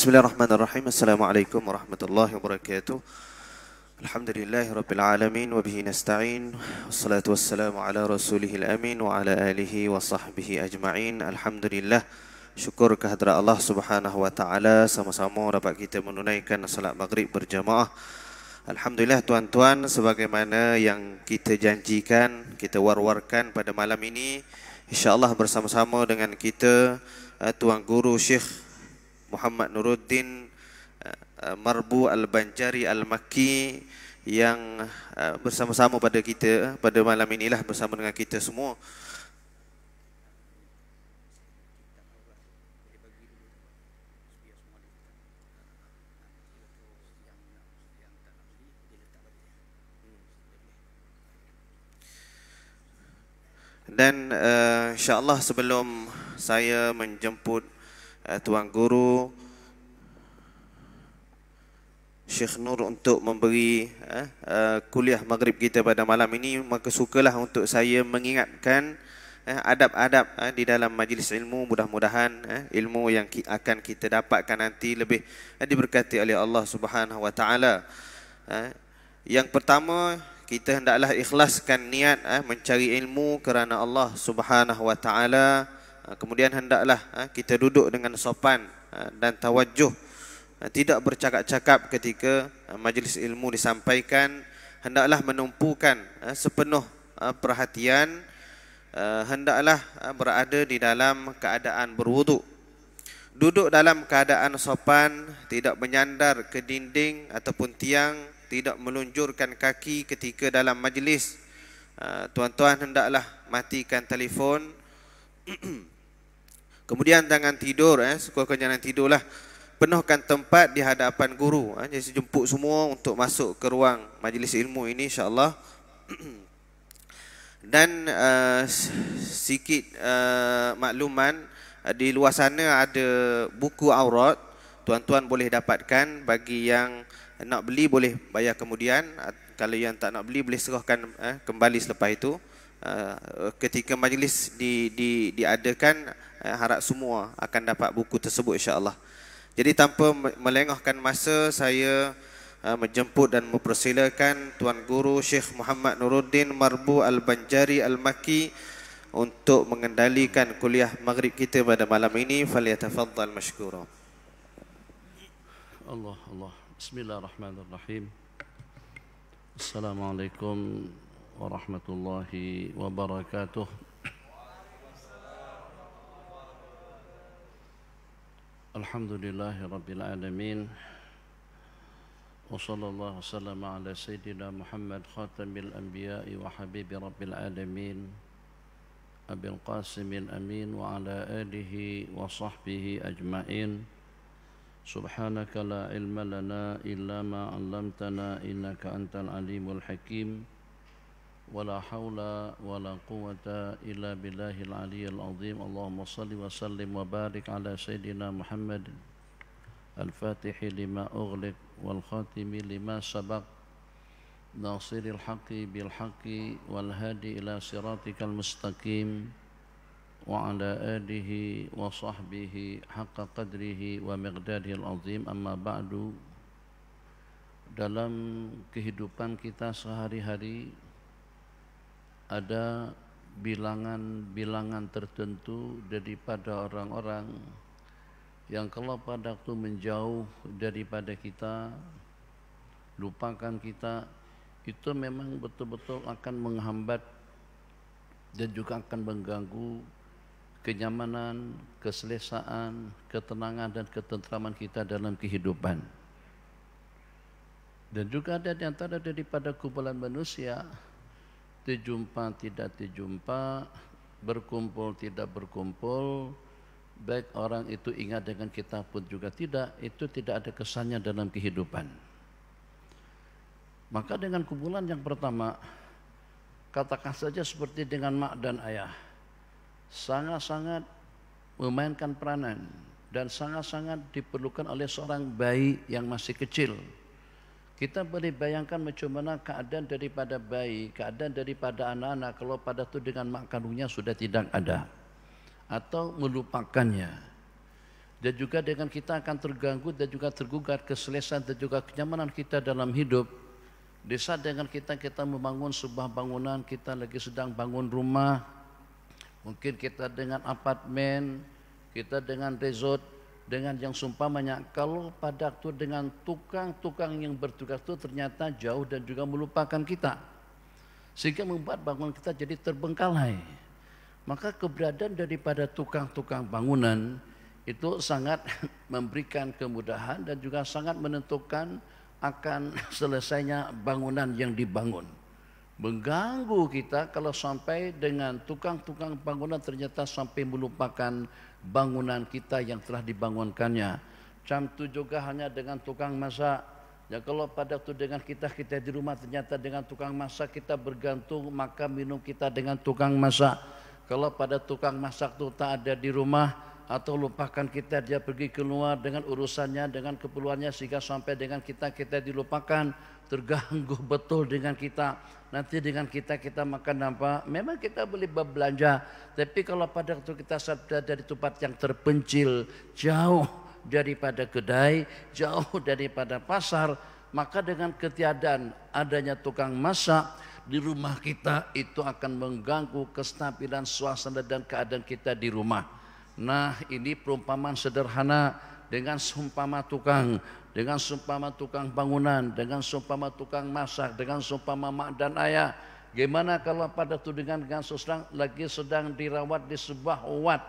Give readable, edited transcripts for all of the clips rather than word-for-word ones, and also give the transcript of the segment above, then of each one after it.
Bismillahirrahmanirrahim. Assalamualaikum warahmatullahi wabarakatuh. Alhamdulillahirabbil alamin wa bihi nasta'in. Wassalatu wassalamu ala rasulihil amin wa ala alihi wa sahbihi ajma'in. Alhamdulillah. Syukur kehadrat Allah Subhanahu wa taala, sama-sama dapat kita menunaikan salat maghrib berjamaah. Alhamdulillah tuan-tuan, sebagaimana yang kita janjikan, kita war-warkan pada malam ini, insya-Allah bersama-sama dengan kita Tuan Guru Syekh Muhammad Nuruddin Marbu Al-Banjari Al-Makki yang bersama-sama pada kita pada malam inilah bersama dengan kita semua. Dan insya-Allah sebelum saya menjemput Tuan Guru Syekh Nur untuk memberi kuliah maghrib kita pada malam ini, maka sukalah untuk saya mengingatkan adab-adab di dalam majlis ilmu. Mudah-mudahan ilmu yang akan kita dapatkan nanti lebih diberkati oleh Allah Subhanahu wa taala. Yang pertama, kita hendaklah ikhlaskan niat mencari ilmu kerana Allah Subhanahu wa taala. Kemudian hendaklah kita duduk dengan sopan dan tawajjuh, tidak bercakap-cakap ketika majlis ilmu disampaikan. Hendaklah menumpukan sepenuh perhatian, hendaklah berada di dalam keadaan berwuduk. Duduk dalam keadaan sopan, tidak menyandar ke dinding ataupun tiang, tidak melunjurkan kaki ketika dalam majlis. Tuan-tuan hendaklah matikan telefon. Kemudian jangan tidur, sekurang-kurangnya jangan tidurlah. Penuhkan tempat di hadapan guru. Jadi jemput semua untuk masuk ke ruang majlis ilmu ini, insya-Allah. Dan sikit makluman, di luar sana ada buku aurat. Tuan-tuan boleh dapatkan. Bagi yang nak beli boleh bayar kemudian. Kalau yang tak nak beli boleh serahkan kembali selepas itu. Ketika majlis diadakan, harap semua akan dapat buku tersebut, insya-Allah. Jadi tanpa melengahkan masa, saya menjemput dan mempersilakan Tuan Guru Syekh Muhammad Nuruddin Marbu Al-Banjari Al-Makki untuk mengendalikan kuliah maghrib kita pada malam ini. Falyatafaddal mashkura. Allah. Bismillahirrahmanirrahim. Assalamualaikum warahmatullahi wabarakatuh. Alhamdulillahi rabbil alamin. Wa sallallahu wasallam ala sayyidina Muhammad khatamil anbiya'i wa habibi rabbil alamin, Abil Qasimil Amin wa ala alihi wa sahbihi ajma'in. Subhanaka la ilma lana illa ma 'allamtana innaka antal alimul hakim. ولا حول ولا قوة إلا بالله العلي العظيم. اللهم صل وسلم وبارك على سيدنا محمد الفاتح لما أغلق والخاتم لما سبق ناصر الحق بالحق والهادي إلى صراطك المستقيم وعلى آله وصحبه حق قدره ومقداره العظيم. أما بعد, dalam kehidupan kita sehari-hari ada bilangan-bilangan tertentu daripada orang-orang yang kalau pada waktu menjauh daripada kita, lupakan kita, itu memang betul-betul akan menghambat dan juga akan mengganggu kenyamanan, keselesaan, ketenangan dan ketentraman kita dalam kehidupan. Dan juga ada di antara daripada kumpulan manusia, terjumpa tidak terjumpa, berkumpul tidak berkumpul, baik orang itu ingat dengan kita pun juga tidak, itu tidak ada kesannya dalam kehidupan. Maka dengan kumpulan yang pertama, katakan saja seperti dengan mak dan ayah, sangat-sangat memainkan peranan dan sangat-sangat diperlukan oleh seorang bayi yang masih kecil. Kita boleh bayangkan macam mana keadaan daripada bayi, keadaan daripada anak-anak kalau pada itu dengan mak kandungnya sudah tidak ada atau melupakannya. dan juga dengan kita akan terganggu dan juga tergugat keselesaan dan juga kenyamanan kita dalam hidup. Di saat dengan kita membangun sebuah bangunan, kita lagi sedang bangun rumah, mungkin kita dengan apartemen, kita dengan resort, dengan yang sumpamanya, kalau pada waktu dengan tukang-tukang yang bertugas itu ternyata jauh dan juga melupakan kita, sehingga membuat bangunan kita jadi terbengkalai. Maka keberadaan daripada tukang-tukang bangunan itu sangat memberikan kemudahan dan juga sangat menentukan akan selesainya bangunan yang dibangun. Mengganggu kita kalau sampai dengan tukang-tukang bangunan ternyata sampai melupakan bangunan kita yang telah dibangunkannya. Contoh juga hanya dengan tukang masak. Ya, kalau pada waktu dengan kita di rumah ternyata dengan tukang masak kita bergantung, maka minum kita dengan tukang masak. Kalau pada tukang masak itu tak ada di rumah atau lupakan kita, dia pergi keluar dengan urusannya, dengan keperluannya, sehingga sampai dengan kita dilupakan, terganggu betul dengan kita. Nanti dengan kita makan apa? Memang kita boleh berbelanja, tapi kalau pada waktu kita berada di tempat yang terpencil, jauh daripada kedai, jauh daripada pasar, maka dengan ketiadaan adanya tukang masak di rumah kita itu akan mengganggu kestabilan suasana dan keadaan kita di rumah. Nah, ini perumpamaan sederhana dengan seumpama tukang, dengan seumpama tukang bangunan, dengan seumpama tukang masak, dengan seumpama mak dan ayah. Gimana kalau pada itu dengan seseorang lagi sedang dirawat di sebuah ward,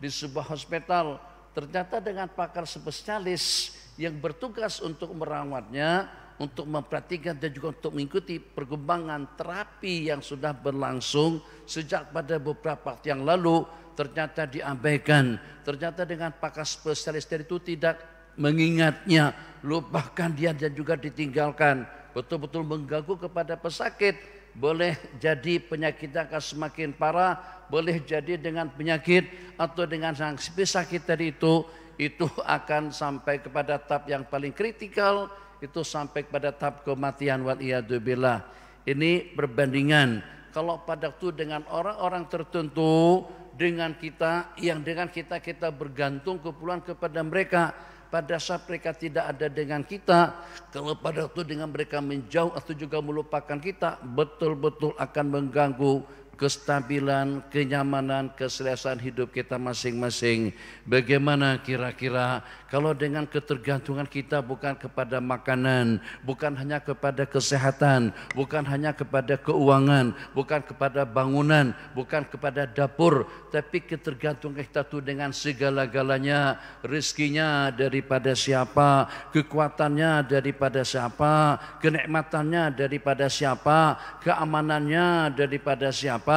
di sebuah hospital, ternyata dengan pakar spesialis yang bertugas untuk merawatnya, untuk memperhatikan dan juga untuk mengikuti perkembangan terapi yang sudah berlangsung sejak pada beberapa waktu yang lalu, ternyata diabaikan. Ternyata dengan pakar spesialis itu tidak mengingatnya, lupakan dia dan juga ditinggalkan, betul-betul mengganggu kepada pesakit. Boleh jadi penyakitnya akan semakin parah, boleh jadi dengan penyakit atau dengan sang pesakit tadi itu akan sampai kepada tahap yang paling kritikal, itu sampai kepada tahap kematian, waliyadzubillah. Ini perbandingan kalau pada waktu dengan orang-orang tertentu, dengan kita yang dengan kita bergantung keperluan kepada mereka. Pada saat mereka tidak ada dengan kita, kalau pada waktu dengan mereka menjauh atau juga melupakan kita, betul-betul akan mengganggu kestabilan, kenyamanan, keselesaan hidup kita masing-masing. Bagaimana kira-kira kalau dengan ketergantungan kita bukan kepada makanan, bukan hanya kepada kesehatan, bukan hanya kepada keuangan, bukan kepada bangunan, bukan kepada dapur, tapi ketergantungan kita itu dengan segala-galanya. Rezekinya daripada siapa, kekuatannya daripada siapa, kenikmatannya daripada siapa, keamanannya daripada siapa,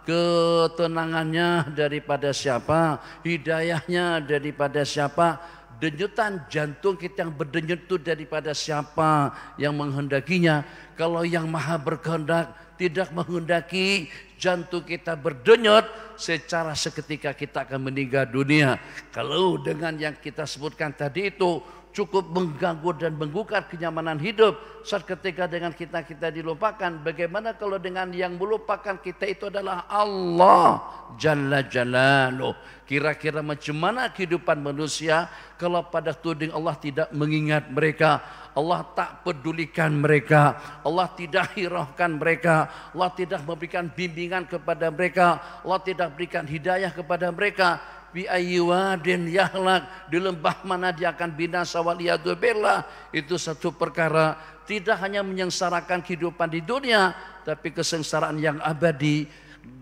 ketenangannya daripada siapa, hidayahnya daripada siapa, denyutan jantung kita yang berdenyut itu daripada siapa yang menghendakinya. Kalau yang maha berkehendak tidak menghendaki jantung kita berdenyut, secara seketika kita akan meninggal dunia. Kalau dengan yang kita sebutkan tadi itu cukup mengganggu dan menggugat kenyamanan hidup, saat ketika dengan kita dilupakan, bagaimana kalau dengan yang melupakan kita itu adalah Allah Jalla Jalaluh? Kira-kira macam mana kehidupan manusia kalau pada tuding Allah tidak mengingat mereka, Allah tak pedulikan mereka, Allah tidak hiraukan mereka, Allah tidak memberikan bimbingan kepada mereka, Allah tidak berikan hidayah kepada mereka. Bi ayyiwadin yahlak, di lembah mana dia akan binasa, waliyadzubillah. Itu satu perkara, tidak hanya menyengsarakan kehidupan di dunia, tapi kesengsaraan yang abadi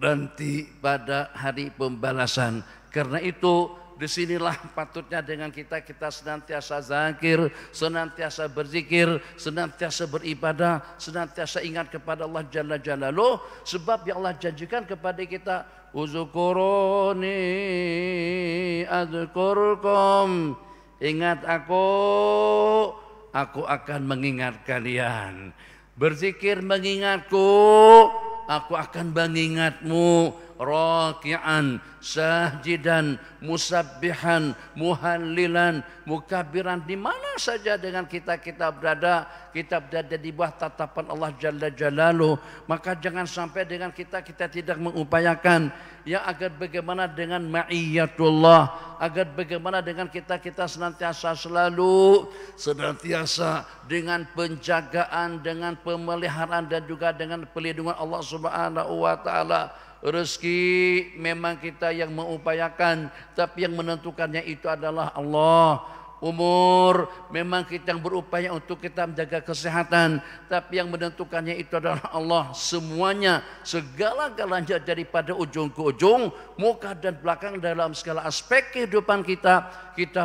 nanti pada hari pembalasan. Karena itu disinilah patutnya dengan kita senantiasa zakir, senantiasa berzikir, senantiasa beribadah, senantiasa ingat kepada Allah Jalla Jalaluh. Sebab yang Allah janjikan kepada kita, uzkuruni azkurkum, ingat aku akan mengingat kalian. Berzikir mengingatku, aku akan mengingatmu. raki'an sajidan musabbihan muhallilan mukabbiran. Di mana saja dengan kita berada di bawah tatapan Allah Jalla Jalaluh. Maka jangan sampai dengan kita tidak mengupayakan yang agar bagaimana dengan ma'iyatullah, agar bagaimana dengan kita senantiasa dengan penjagaan, dengan pemeliharaan dan juga dengan pelindungan Allah Subhanahu wa taala. Rezeki memang kita yang mengupayakan, tapi yang menentukannya itu adalah Allah. Umur memang kita yang berupaya untuk kita menjaga kesehatan, tapi yang menentukannya itu adalah Allah. Semuanya, segala-galanya daripada ujung ke ujung, muka dan belakang dalam segala aspek kehidupan kita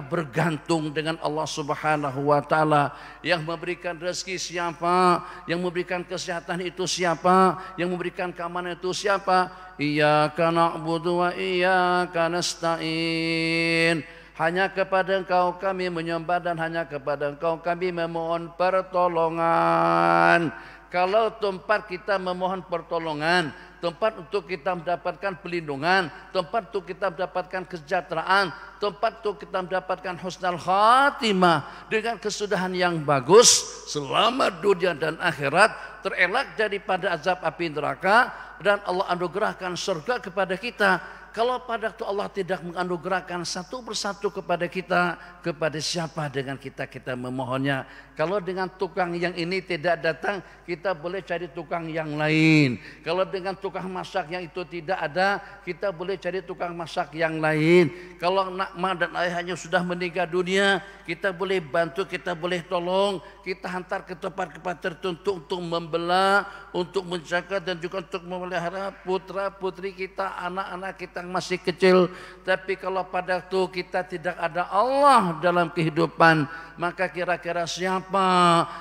bergantung dengan Allah Subhanahu wa taala. Yang memberikan rezeki siapa? Yang memberikan kesehatan itu siapa? Yang memberikan keamanan itu siapa? Iyyaka na'budu wa iyyaka nasta'in. Hanya kepada Engkau kami menyembah dan hanya kepada Engkau kami memohon pertolongan. Kalau tempat kita memohon pertolongan, tempat untuk kita mendapatkan pelindungan, tempat untuk kita mendapatkan kesejahteraan, tempat untuk kita mendapatkan husnul khatimah dengan kesudahan yang bagus, selamat dunia dan akhirat, terelak daripada azab api neraka, dan Allah anugerahkan surga kepada kita. Kalau pada waktu Allah tidak menganugerahkan satu persatu kepada kita, kepada siapa dengan kita memohonnya? Kalau dengan tukang yang ini tidak datang, kita boleh cari tukang yang lain. Kalau dengan tukang masak yang itu tidak ada, kita boleh cari tukang masak yang lain. Kalau anak ma dan ayahnya sudah meninggal dunia, kita boleh bantu, kita boleh tolong, kita hantar ke tempat-tempat tertentu untuk membelah, untuk menjaga dan juga untuk memelihara putra-putri kita, anak-anak kita yang masih kecil. Tapi kalau pada waktu kita tidak ada Allah dalam kehidupan, maka kira-kira siapa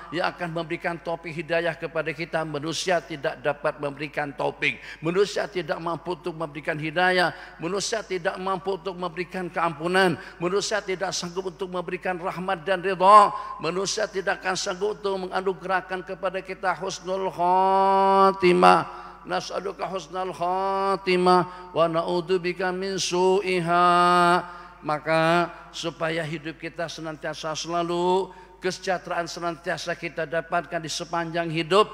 yang akan memberikan taufik hidayah kepada kita? Manusia tidak dapat memberikan taufik, manusia tidak mampu untuk memberikan hidayah, manusia tidak mampu untuk memberikan keampunan, manusia tidak sanggup untuk memberikan rahmat dan ridha, manusia tidak akan sanggup untuk menganugerahkan kepada kita husnul khatimah. Nas'aluka husnul khatimah wa na'udzubika min su'iha. Maka supaya hidup kita senantiasa selalu, kesejahteraan senantiasa kita dapatkan di sepanjang hidup,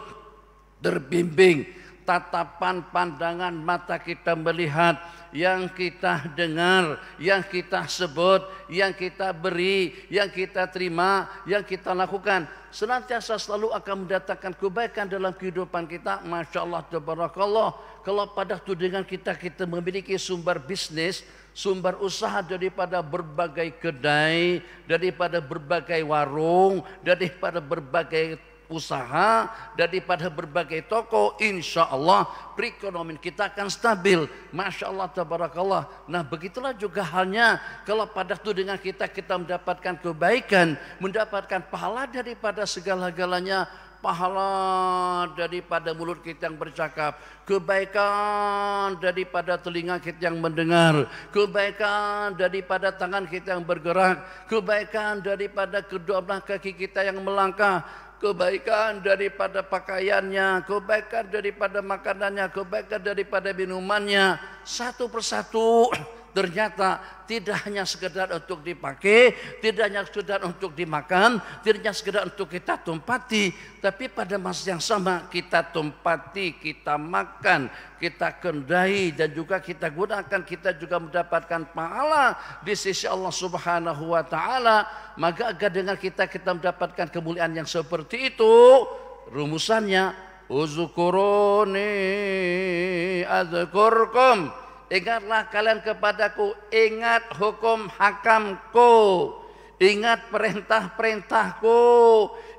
terbimbing tatapan pandangan mata kita melihat, yang kita dengar, yang kita sebut, yang kita beri, yang kita terima, yang kita lakukan, senantiasa selalu akan mendatangkan kebaikan dalam kehidupan kita. Masya Allah, tabarakallah. Kalau pada waktu dengan kita memiliki sumber bisnis, sumber usaha daripada berbagai kedai, daripada berbagai warung, daripada berbagai usaha, daripada berbagai toko, insya Allah perekonomian kita akan stabil. Masya Allah, tabarakallah. Nah, begitulah juga halnya kalau pada waktu dengan kita mendapatkan kebaikan, mendapatkan pahala daripada segala-galanya, pahala daripada mulut kita yang bercakap, kebaikan daripada telinga kita yang mendengar, kebaikan daripada tangan kita yang bergerak, kebaikan daripada kedua belah kaki kita yang melangkah, kebaikan daripada pakaiannya, kebaikan daripada makanannya, kebaikan daripada minumannya. Satu persatu ternyata tidak hanya sekedar untuk dipakai, tidak hanya sekedar untuk dimakan, tidak hanya sekedar untuk kita tumpati, tapi pada masa yang sama kita tumpati, kita makan, kita kendai, dan juga kita gunakan, kita juga mendapatkan pahala di sisi Allah Subhanahu wa taala. Maka agar dengan kita mendapatkan kemuliaan yang seperti itu, rumusannya uzkuruni azkurkum. Ingatlah kalian kepadaku, ingat hukum hakamku, ingat perintah-perintahku,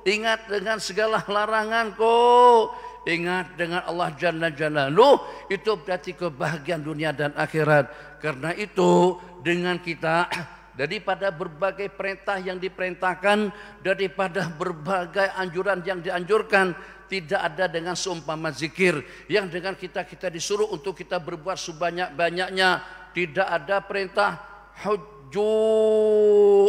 ingat dengan segala laranganku, ingat dengan Allah Jalla Jalaluh. Itu berarti kebahagiaan dunia dan akhirat. Karena itu dengan kita, daripada berbagai perintah yang diperintahkan, daripada berbagai anjuran yang dianjurkan, tidak ada dengan seumpama zikir yang dengan kita disuruh untuk kita berbuat sebanyak-banyaknya. Tidak ada perintah hujju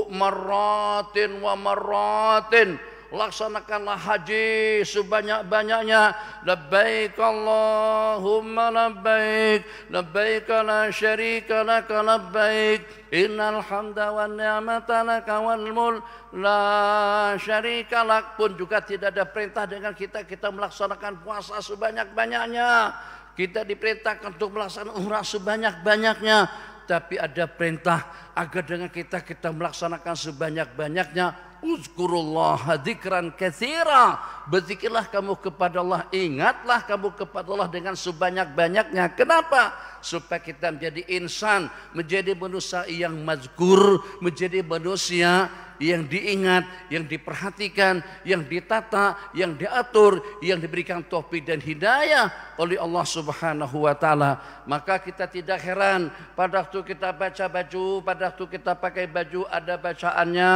marratin wa marratin, laksanakanlah haji sebanyak-banyaknya. Labbaik Allahumma labbaik, labbaik la syarika laka labbaik, innal hamda wan ni'mata laka wal mulk la syarika lak. Pun juga tidak ada perintah dengan kita melaksanakan puasa sebanyak-banyaknya. Kita diperintahkan untuk melaksanakan umrah sebanyak-banyaknya. Tapi ada perintah agar dengan kita melaksanakan sebanyak-banyaknya. Uzkurullaha dzikran katsira. Berzikirlah kamu kepada Allah, ingatlah kamu kepada Allah dengan sebanyak-banyaknya. Kenapa? Supaya kita menjadi insan, menjadi manusia yang mazkur, menjadi manusia yang diingat, yang diperhatikan, yang ditata, yang diatur, yang diberikan taufik dan hidayah oleh Allah Subhanahu wa taala. Maka kita tidak heran pada waktu kita baca baju, pada waktu kita pakai baju ada bacaannya,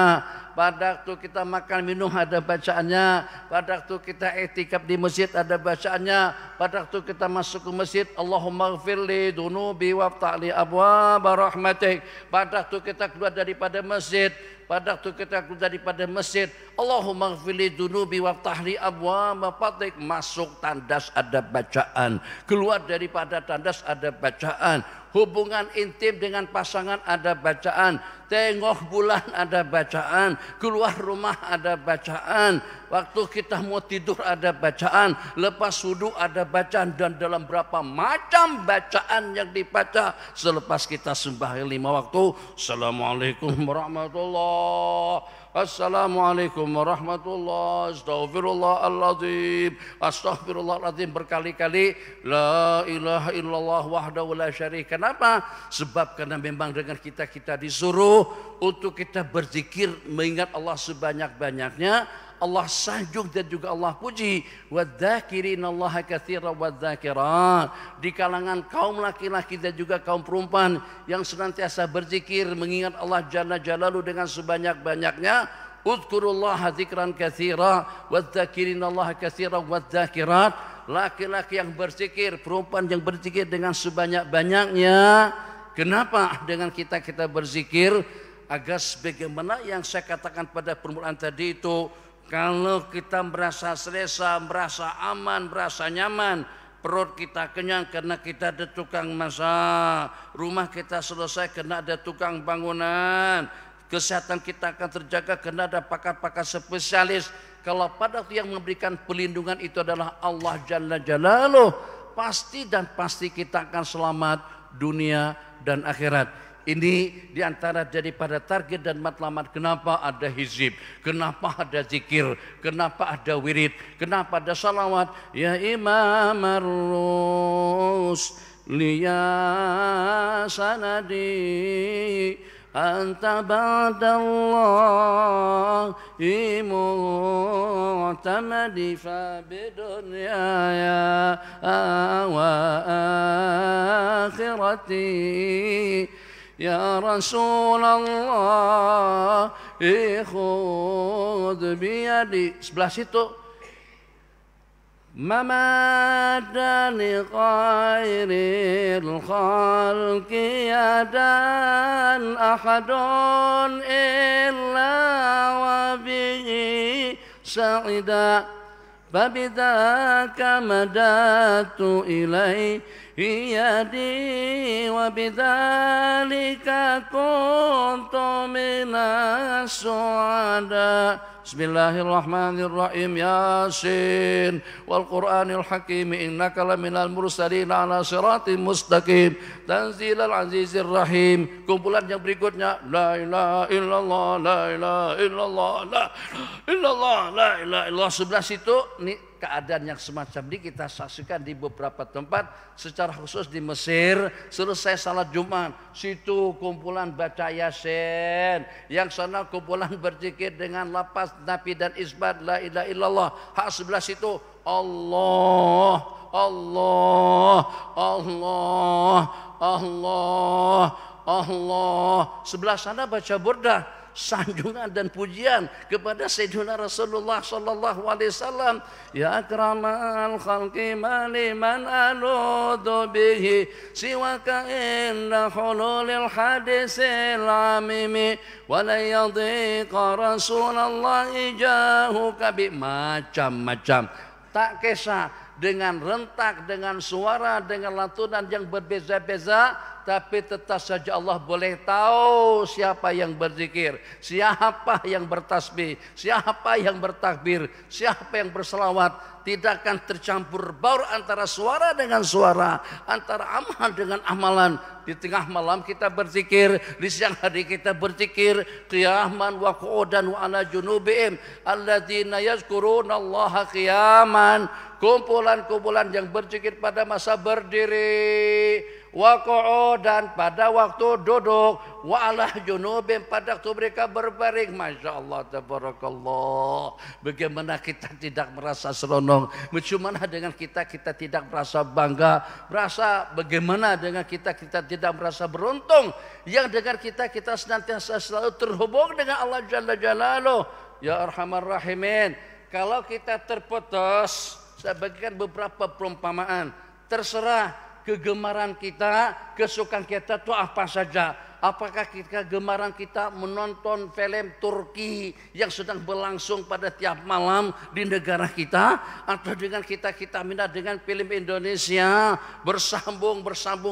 pada waktu kita makan minum ada bacaannya, pada waktu kita i'tikaf di masjid ada bacaannya, pada waktu kita masuk ke masjid Allahumma ighfirli dunubi waftah li abwaab rahmatik, pada waktu kita keluar daripada masjid, pada waktu kita keluar daripada masjid Allahumma ighfirli dunubi waftah li abwaab rahmatik, masuk tandas ada bacaan, keluar daripada tandas ada bacaan, hubungan intim dengan pasangan ada bacaan, tengok bulan ada bacaan, keluar rumah ada bacaan, waktu kita mau tidur ada bacaan, lepas wudu ada bacaan, dan dalam berapa macam bacaan yang dibaca selepas kita sembahyang 5 waktu. Assalamualaikum warahmatullahi, assalamualaikum warahmatullahi, astaghfirullahaladzim, astaghfirullahaladzim berkali-kali, la ilaha illallah wahdahu la syarika. Kenapa? Sebab karena memang dengan kita disuruh untuk kita berzikir, mengingat Allah sebanyak-banyaknya. Allah sanjung dan juga Allah puji, wadzakirinallaha katsiran wadzakirat, di kalangan kaum laki-laki dan juga kaum perempuan yang senantiasa berzikir mengingat Allah Jalla Jalaluhu dengan sebanyak-banyaknya. Uzkurullaha dzikran katsira wadzakirinallaha katsiran wadzakirat. Laki-laki yang berzikir, perempuan yang berzikir dengan sebanyak-banyaknya. Kenapa dengan kita berzikir? Agar sebagaimana yang saya katakan pada permulaan tadi itu, kalau kita merasa selesa, merasa aman, merasa nyaman, perut kita kenyang karena kita ada tukang masak, rumah kita selesai karena ada tukang bangunan, kesehatan kita akan terjaga karena ada pakar-pakar spesialis. Kalau pada waktu yang memberikan perlindungan itu adalah Allah Jalla Jalaluhu, pasti dan pasti kita akan selamat dunia dan akhirat. Ini diantara daripada target dan matlamat. Kenapa ada hizib, kenapa ada zikir, kenapa ada wirid, kenapa ada salawat. Ya Imam ar-Rusli ya sanadi, anta ba'dallahi mu'tamadi fa bidunyaya wa akhirati. Ya Rasulullah ikhud biyadi. Sebelah situ, mamadani khairil khalqi yadan ahadun illa wa bihi sa'ida, babidaka madatu ilaihi yadi wa bidzalika kuntu minas su'ada. Bismillahirrahmanirrahim. Yasin wal Qur'anil Hakim, innaka laminal mursalin ala siratim mustaqim, tanzilal azizir rahim. Kumpulan yang berikutnya, la ilaha illallah, la ilaha illallah, la ilaha illallah, la ilaha illallah. Sebelah situ nih keadaan yang semacam ini kita saksikan di beberapa tempat, secara khusus di Mesir. Selesai salat Jumat, situ kumpulan baca Yasin, yang sana kumpulan berzikir dengan lafaz nafi dan isbat la ilaha illallah. Hak sebelah situ Allah, Allah, Allah, Allah, Allah. Sebelah sana baca burdah, sanjungan dan pujian kepada Sayyidina Rasulullah sallallahu alaihi wasallam. Ya akramal khalqi maliman aludu bihi siwaka inna hululil hadisil amimi wa la yadhiqa Rasulullah ijahuka bi macam-macam. Tak kisah dengan rentak, dengan suara, dengan lantunan yang berbeza-beza, tapi tetap saja Allah boleh tahu siapa yang berzikir, siapa yang bertasbih, siapa yang bertakbir, siapa yang berselawat. Tidak akan tercampur baur antara suara dengan suara, antara amal dengan amalan. Di tengah malam kita berzikir, di siang hari kita berzikir, qiyaman wa qu'udan wa ala junubihim alladzina yazkurunallaha qiyaman. Kumpulan-kumpulan yang berzikir pada masa berdiri, wa qu'udan pada waktu duduk, wa ala junubihim pada waktu mereka berbaring. Masya Allah, tabarakallah. Bagaimana kita tidak merasa seronok? Bagaimana dengan kita tidak merasa bangga? Merasa bagaimana dengan kita tidak merasa beruntung? Yang dengan kita senantiasa selalu terhubung dengan Allah Jalla Jalaluh. Ya Arhamar Rahimin. Kalau kita terputus, saya bagikan beberapa perumpamaan. Terserah kegemaran kita, kesukaan kita itu apa saja. Apakah kegemaran kita menonton film Turki yang sedang berlangsung pada tiap malam di negara kita, atau dengan kita minat dengan film Indonesia bersambung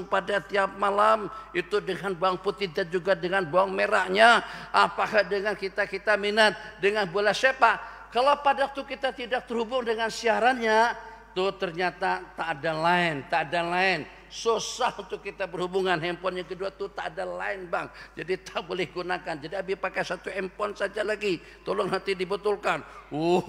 pada tiap malam itu dengan bawang putih dan juga dengan bawang merahnya. Apakah dengan kita minat dengan bola sepak? Kalau pada waktu kita tidak terhubung dengan siarannya, tuh ternyata tak ada lain. Susah untuk kita berhubungan. Handphone yang kedua tuh tak ada lain, bang. Jadi tak boleh gunakan. Jadi Abi pakai satu handphone saja lagi. Tolong nanti dibetulkan.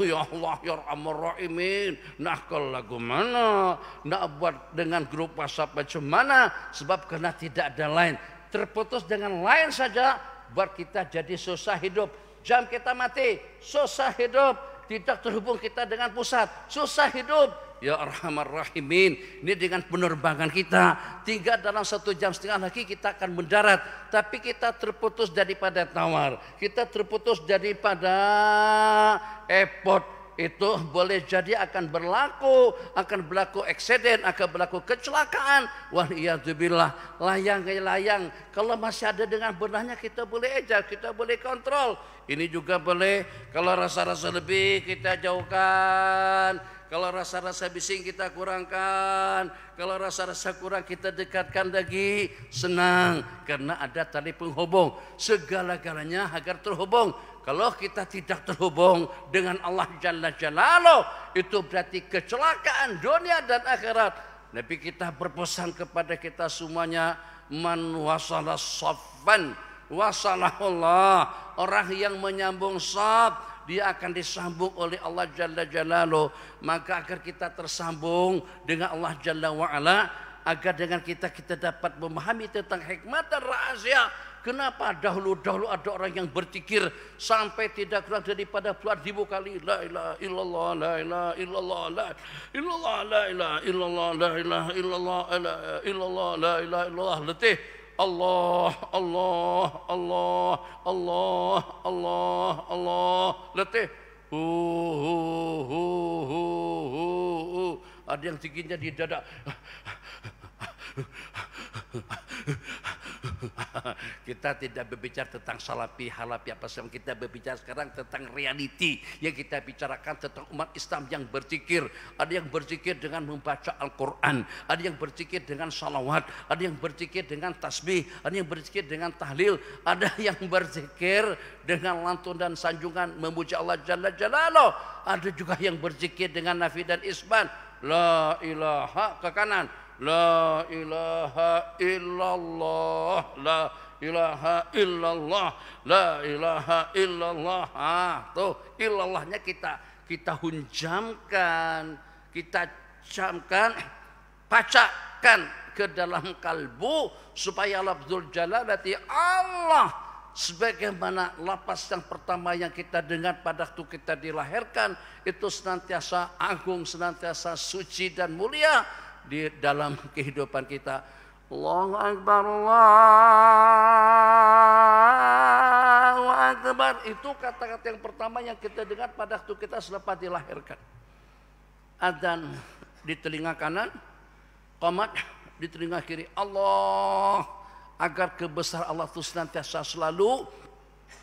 Ya Allah, ya Rahman Rahimin. Nah kalau lagu mana? Nak buat dengan grup WhatsApp macam mana? Sebab karena tidak ada lain. Terputus dengan lain saja, buat kita jadi susah hidup. Jam kita mati, susah hidup. Tidak terhubung kita dengan pusat, susah hidup. Ya Arhamar Rahimin. Ini dengan penerbangan kita, tinggal dalam 1,5 jam lagi kita akan mendarat. Tapi kita terputus daripada tawar, kita terputus daripada airport. Itu boleh jadi akan berlaku eksiden, akan berlaku kecelakaan. Waliyadzubillah. Layang kalau masih ada dengan benahnya kita boleh ejar, kita boleh kontrol. Ini juga boleh. Kalau rasa-rasa lebih kita jauhkan, kalau rasa-rasa bising kita kurangkan, kalau rasa-rasa kurang kita dekatkan lagi. Senang karena ada tali penghubung. Segala-galanya agar terhubung. Kalau kita tidak terhubung dengan Allah Jalla Jalaluh, itu berarti kecelakaan dunia dan akhirat. Nabi kita berpesan kepada kita semuanya, man wasala saffan wasalahullah. Orang yang menyambung shaf, dia akan disambung oleh Allah Jalla Jalaluh. Maka agar kita tersambung dengan Allah Jalla wa'ala, agar dengan kita dapat memahami tentang hikmat dan rahasia. Kenapa dahulu ada orang yang berzikir sampai tidak kurang daripada puluhan ribu kali la ilaha illallah, la ilaha illallah, la illallah, la ilaha illallah, la ilaha illallah, la illallah, la ilaha illallah. Letih. Allah, Allah, Allah, Allah, Allah, Allah. Letih. Ada yang tingginya di dada. Kita tidak berbicara tentang salafi, halafi apa saja. Kita berbicara sekarang tentang reality yang kita bicarakan tentang umat Islam yang berzikir. Ada yang berzikir dengan membaca Al-Quran, ada yang berzikir dengan salawat, ada yang berzikir dengan tasbih, ada yang berzikir dengan tahlil, ada yang berzikir dengan lantun dan sanjungan memuji Allah Jalla Jalaluh. Ada juga yang berzikir dengan nafi dan isbat. La ilaha ke kanan, la ilaha illallah, la ilaha illallah, la ilaha illallah. Tuh illallahnya kita hunjamkan, kita camkan, bacakan ke dalam kalbu supaya lafzul jalalati Allah sebagaimana lapas yang pertama yang kita dengar pada waktu kita dilahirkan itu senantiasa agung, senantiasa suci dan mulia di dalam kehidupan kita. Allahu Akbar, Allahu Akbar. Akbar itu kata-kata yang pertama yang kita dengar pada waktu kita selepas dilahirkan. Adzan di telinga kanan, qomat di telinga kiri. Allah, agar kebesaran Allah itu senantiasa selalu,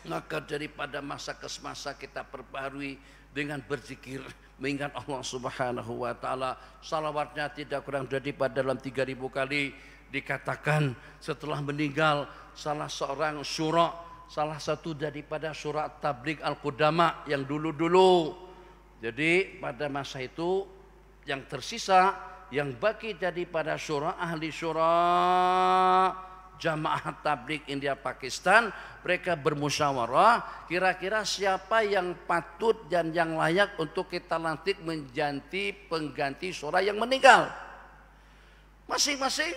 maka daripada masa ke masa kita perbaharui dengan berzikir, mengingat Allah Subhanahu wa taala. Salawatnya tidak kurang daripada dalam 3000 kali. Dikatakan setelah meninggal salah seorang syura, salah satu daripada syura tabligh al-qudama yang dulu-dulu. Jadi pada masa itu yang tersisa, yang baki daripada syura, ahli syura jamaah tabligh India Pakistan, mereka bermusyawarah kira-kira siapa yang patut dan yang layak untuk kita lantik menjadi pengganti syura yang meninggal. Masing-masing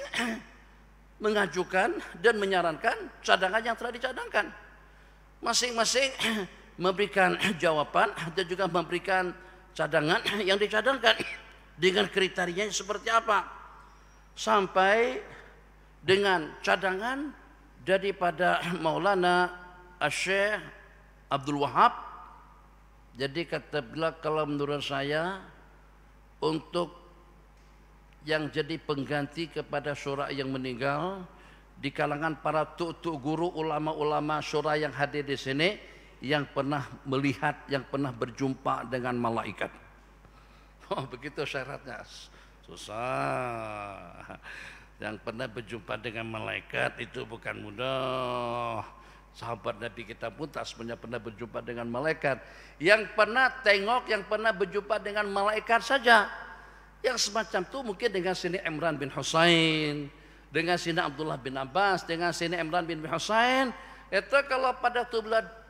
mengajukan dan menyarankan cadangan yang telah dicadangkan. Masing-masing memberikan jawaban dan juga memberikan cadangan yang dicadangkan dengan kriterianya seperti apa. Sampai dengan cadangan daripada Maulana Syekh Abdul Wahab. Jadi kata beliau, kalau menurut saya untuk yang jadi pengganti kepada syura yang meninggal di kalangan para tuk-tuk guru, ulama-ulama syura yang hadir di sini, yang pernah melihat, yang pernah berjumpa dengan malaikat. Oh, begitu syaratnya. Susah. Yang pernah berjumpa dengan malaikat itu bukan mudah. Sahabat Nabi kita pun tak semuanya pernah berjumpa dengan malaikat. Yang pernah tengok, yang pernah berjumpa dengan malaikat saja. Yang semacam itu mungkin dengan sini Imran bin Husain, dengan sini Abdullah bin Abbas, dengan sini Imran bin Husain. Itu kalau pada tu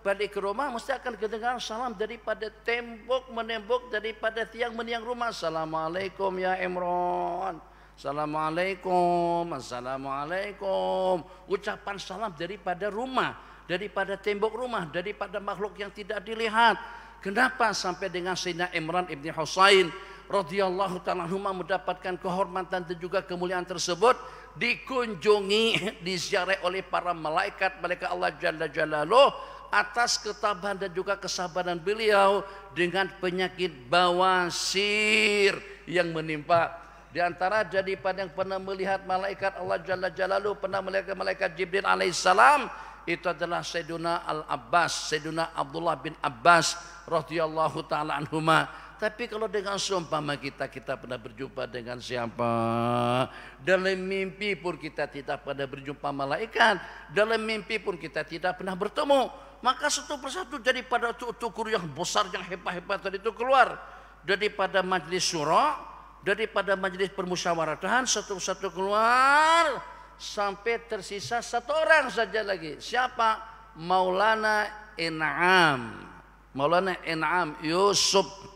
balik ke rumah mesti akan kedengaran salam daripada tembok menembok, daripada tiang meniang rumah. Assalamualaikum ya Imran. Assalamualaikum. Assalamualaikum. Ucapan salam daripada rumah, daripada tembok rumah, daripada makhluk yang tidak dilihat. Kenapa sampai dengan Sayyidina Imran ibn Husain radhiyallahu ta'ala anhu mendapatkan kehormatan dan juga kemuliaan tersebut, dikunjungi, diziarahi oleh para malaikat Allah Jalla Jalaluh atas ketabahan dan juga kesabaran beliau dengan penyakit bawasir yang menimpa. Di antara daripada yang pernah melihat malaikat Allah Jalla Jalaluh, pernah melihat malaikat Jibril alaihissalam, itu adalah Sayyiduna Al-Abbas, Sayyiduna Abdullah bin Abbas radhiyallahu ta'ala anhuma. Tapi kalau dengan seumpama kita pernah berjumpa dengan siapa, dalam mimpi pun kita tidak pernah berjumpa malaikat, dalam mimpi pun kita tidak pernah bertemu, maka satu persatu daripada tuk-tuk yang besar, yang hebat-hebat tadi itu keluar daripada majlis syura, daripada majlis permusyawaratan, satu-satu keluar sampai tersisa satu orang saja lagi. Siapa? Maulana In'am, Maulana In'am Yusuf.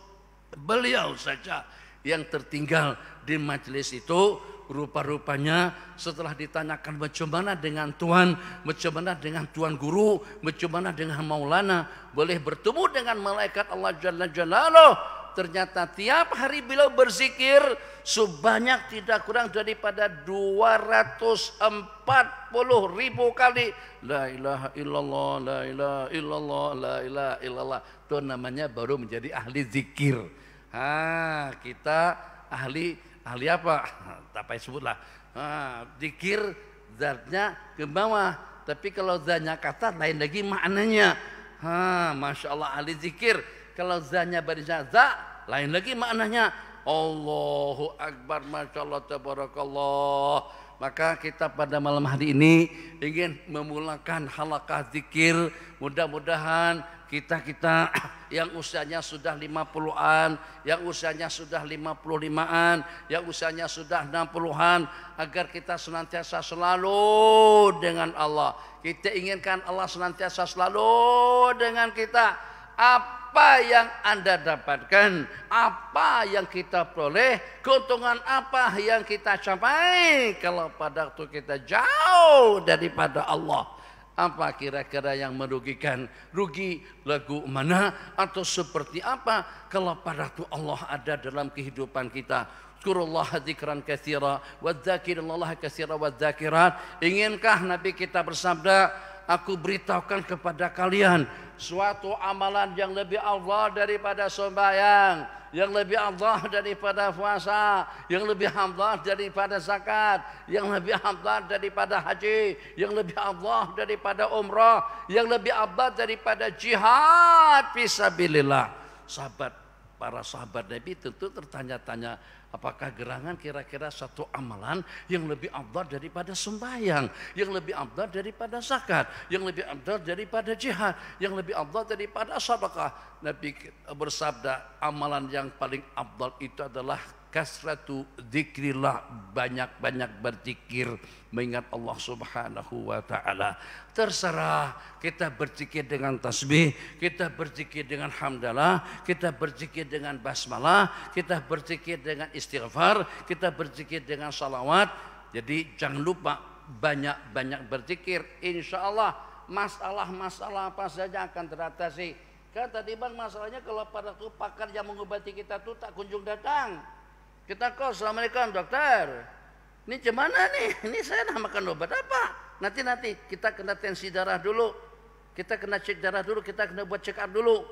Beliau saja yang tertinggal di majelis itu. Rupa-rupanya setelah ditanyakan macam mana dengan Tuhan, macam mana dengan Tuan Guru, macam mana dengan Maulana, boleh bertemu dengan malaikat Allah Jalla Jalaluh. Ternyata tiap hari beliau berzikir sebanyak tidak kurang daripada 240.000 kali. La ilaha illallah, la ilaha illallah, la ilaha illallah. Itu namanya baru menjadi ahli zikir. Kita ahli apa? Tak payah sebutlah. Zikir zatnya ke bawah. Tapi kalau zatnya kata lain lagi maknanya. Masya Allah, ahli zikir. Kalau zatnya barisan za, lain lagi maknanya. Allahu Akbar, Masya Allah, Tabarakallah. Maka kita pada malam hari ini ingin memulakan halaqah zikir. Mudah-mudahan kita yang usianya sudah 50-an, yang usianya sudah 55-an, yang usianya sudah 60-an, agar kita senantiasa selalu dengan Allah. Kita inginkan Allah senantiasa selalu dengan kita. Apa yang Anda dapatkan, apa yang kita peroleh, keuntungan apa yang kita capai kalau pada waktu kita jauh daripada Allah. Apa kira-kira yang merugikan? Rugi lagu mana atau seperti apa kalau pada waktu Allah ada dalam kehidupan kita? Zkurullaha dzikran katsira wa dzakirallaha katsira wa dzakirat. Inginkah Nabi kita bersabda, aku beritahukan kepada kalian suatu amalan yang lebih Allah daripada sembahyang, yang lebih Allah daripada puasa, yang lebih Allah daripada zakat, yang lebih Allah daripada haji, yang lebih Allah daripada umrah, yang lebih Allah daripada jihad fisabilillah. Para sahabat Nabi tentu tertanya-tanya, apakah gerangan kira-kira satu amalan yang lebih afdal daripada sembahyang, yang lebih afdal daripada zakat, yang lebih afdal daripada jihad, yang lebih afdal daripada sedekah. Nabi bersabda, amalan yang paling afdal itu adalah kasratu dzikrillah, banyak-banyak berzikir mengingat Allah Subhanahu wa taala. Terserah kita berzikir dengan tasbih, kita berzikir dengan hamdalah, kita berzikir dengan basmalah, kita berzikir dengan istighfar, kita berzikir dengan salawat. Jadi jangan lupa banyak-banyak berzikir. Insya Allah masalah-masalah apa saja akan teratasi. Kan tadi bang, masalahnya kalau pada tuh pakar yang mengobati kita tuh tak kunjung datang. Kita kok, assalamualaikum dokter, ini gimana nih, ini saya nak makan obat apa? Nanti kita kena tensi darah dulu, kita kena cek darah dulu, kita kena buat check up dulu.